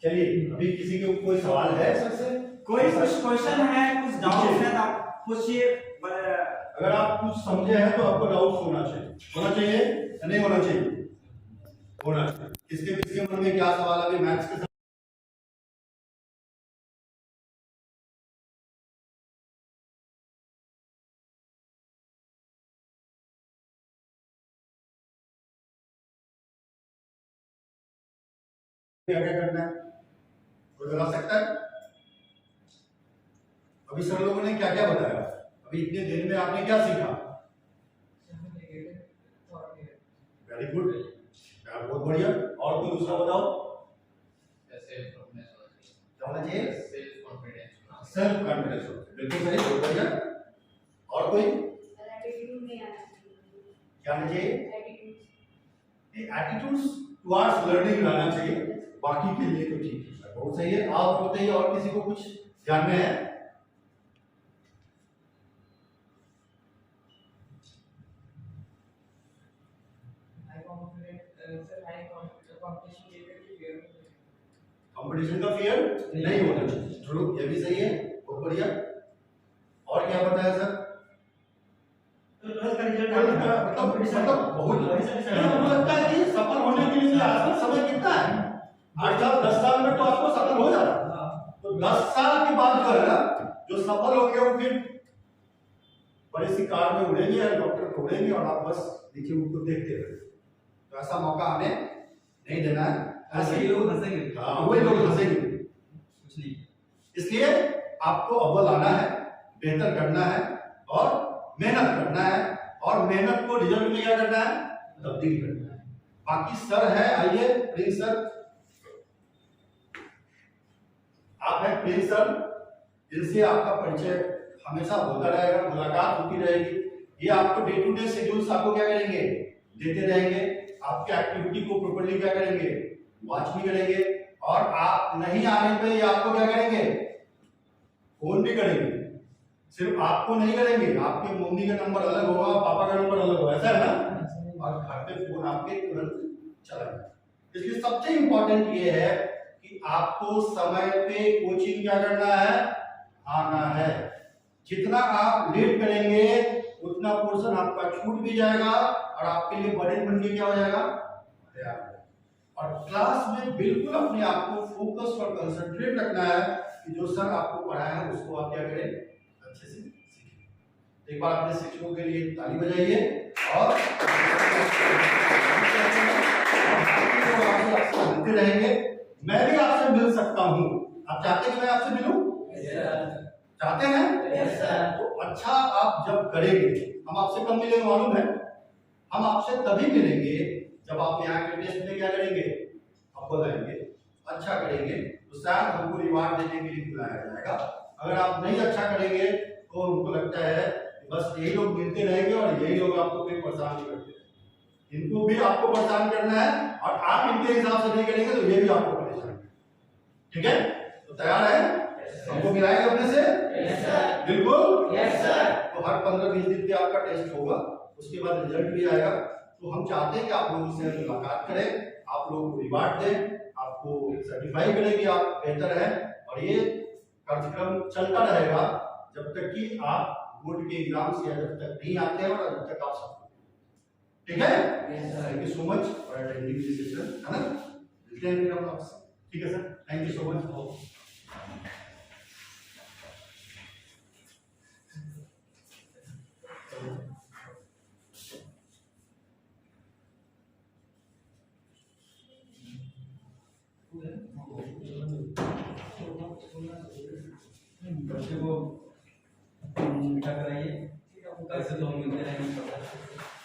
चलिए, अभी किसी को कोई सवाल है सर से? कोई कुछ क्वेश्चन है, कुछ डाउट है तो आप पूछिए। अगर आप कुछ समझे हैं तो आपको डाउट होना चाहिए या नहीं होना चाहिए? होना चाहिए। किसके मन में क्या सवाल अभी मैथ्स के क्या क्या करना है, कोई बता सकता है? अभी सर लोगों ने क्या क्या बताया, अभी इतने दिन में आपने क्या सीखा? वेरी गुड, बहुत बढ़िया। और कोई दूसरा बताओ, क्या होना चाहिए? सेल्फ कॉन्फिडेंस, बिल्कुल सही, बहुत बढ़िया। और कोई क्या आना चाहिए? एटीट्यूड्स टुवर्ड्स लर्निंग आना चाहिए, बाकी के लिए तो ठीक है, बहुत सही है। आप बताइए, और किसी को कुछ जानना है? कंपटीशन का फियर नहीं होना चाहिए, ट्रू, ये भी सही है, बहुत बढ़िया। और क्या बताया सर? मतलब बहुत लगता है कि सफल होने के लिए आजकल समय कितना है? 8 साल 10 साल में तो आपको सफल हो जाता, तो 10 साल के बाद जो है ना, जो सफल हो गए वो फिर बड़ी सी कार में उड़ेंगे, हेलीकॉप्टर पे उड़ेंगे, और आप बस देखिए उनको देखते रहे। तो ऐसा मौका हमें नहीं देना है। ऐसे ही लोग हंसेंगे, हाँ, वही लोग हंसेंगे, कुछ नहीं। इसलिए आपको अव्वल आना है, बेहतर करना है, और मेहनत करना है, और मेहनत को रिजल्ट में क्या करना है? तब्दील करना है। बाकी सर है, आइए प्रिंस सर, आप हैं प्रिंस सर, इनसे आपका परिचय हमेशा होता रहेगा, मुलाकात होती रहेगी। ये आपको डे टू डे शेड्यूल्स आपको क्या करेंगे? देते रहेंगे, आपके एक्टिविटी को प्रॉपर्ली क्या करेंगे? वॉच भी करेंगे, और आप नहीं आने पे ये आपको क्या करेंगे? फोन भी करेंगे। सिर्फ आपको नहीं करेंगे, आपके मम्मी का नंबर अलग होगा, पापा का नंबर अलग होगा, ऐसा है ना? और घर पे फोन आपके तुरंत चलेगा। इसलिए सबसे इंपॉर्टेंट ये है कि आपको समय पे कोचिंग क्या करना है? आना है। जितना आप लेट करेंगे उतना पोर्शन आपका छूट भी जाएगा, और आपके लिए बर्डन बन के क्या हो जाएगा? तैयार। और क्लास में बिल्कुल अपने आप को फोकस और कंसंट्रेट रखना है कि जो सर आपको पढ़ाया है उसको आप क्या करें? अच्छे से सीखें। एक बार अपने शिक्षकों के लिए ताली बजाइए। और आपसे मिलते रहेंगे, मैं भी आपसे मिल सकता हूँ। आप चाहते हैं कि मैं आपसे मिलूं? चाहते हैं? तो अच्छा, आप जब करेंगे, हम आपसे कब मिलेंगे मालूम है? हम आपसे तभी मिलेंगे जब आप यहाँ के टेस्ट में क्या करेंगे? अव्वल आएंगे, अच्छा करेंगे, तो शायद हमको रिवार्ड देने के लिए बुलाया जाएगा। अगर आप नहीं अच्छा करेंगे तो हमको लगता है बस यही लोग मिलते रहेंगे और यही लोग आपको कोई परेशान नहीं करते। इनको भी आपको परेशान करना है और आप इनके हिसाब से नहीं करेंगे तो ये भी आपको परेशान करेंगे। ठीक है, तो तैयार है? हमको मिलाएंगे अपने से? बिल्कुल। तो हर 15-20 दिन पे आपका टेस्ट होगा, उसके बाद रिजल्ट भी आएगा। तो हम चाहते हैं कि आप लोगों से मुलाकात करें, आप लोगों को रिवार्ड दें, आपको सर्टिफाई करें कि आप बेहतर हैं। और ये कार्यक्रम चलता रहेगा जब तक कि आप बोर्ड के एग्जाम्स या जब तक नहीं आते हैं और जब तक आप सब। ठीक है, thank you so much for attending this session, है ना? मिलते हैं फिर हम आपसे। ठीक है sir, thank you so much. बच्चे को मीठा कराइए, कैसे तो हम मिलते रहेंगे।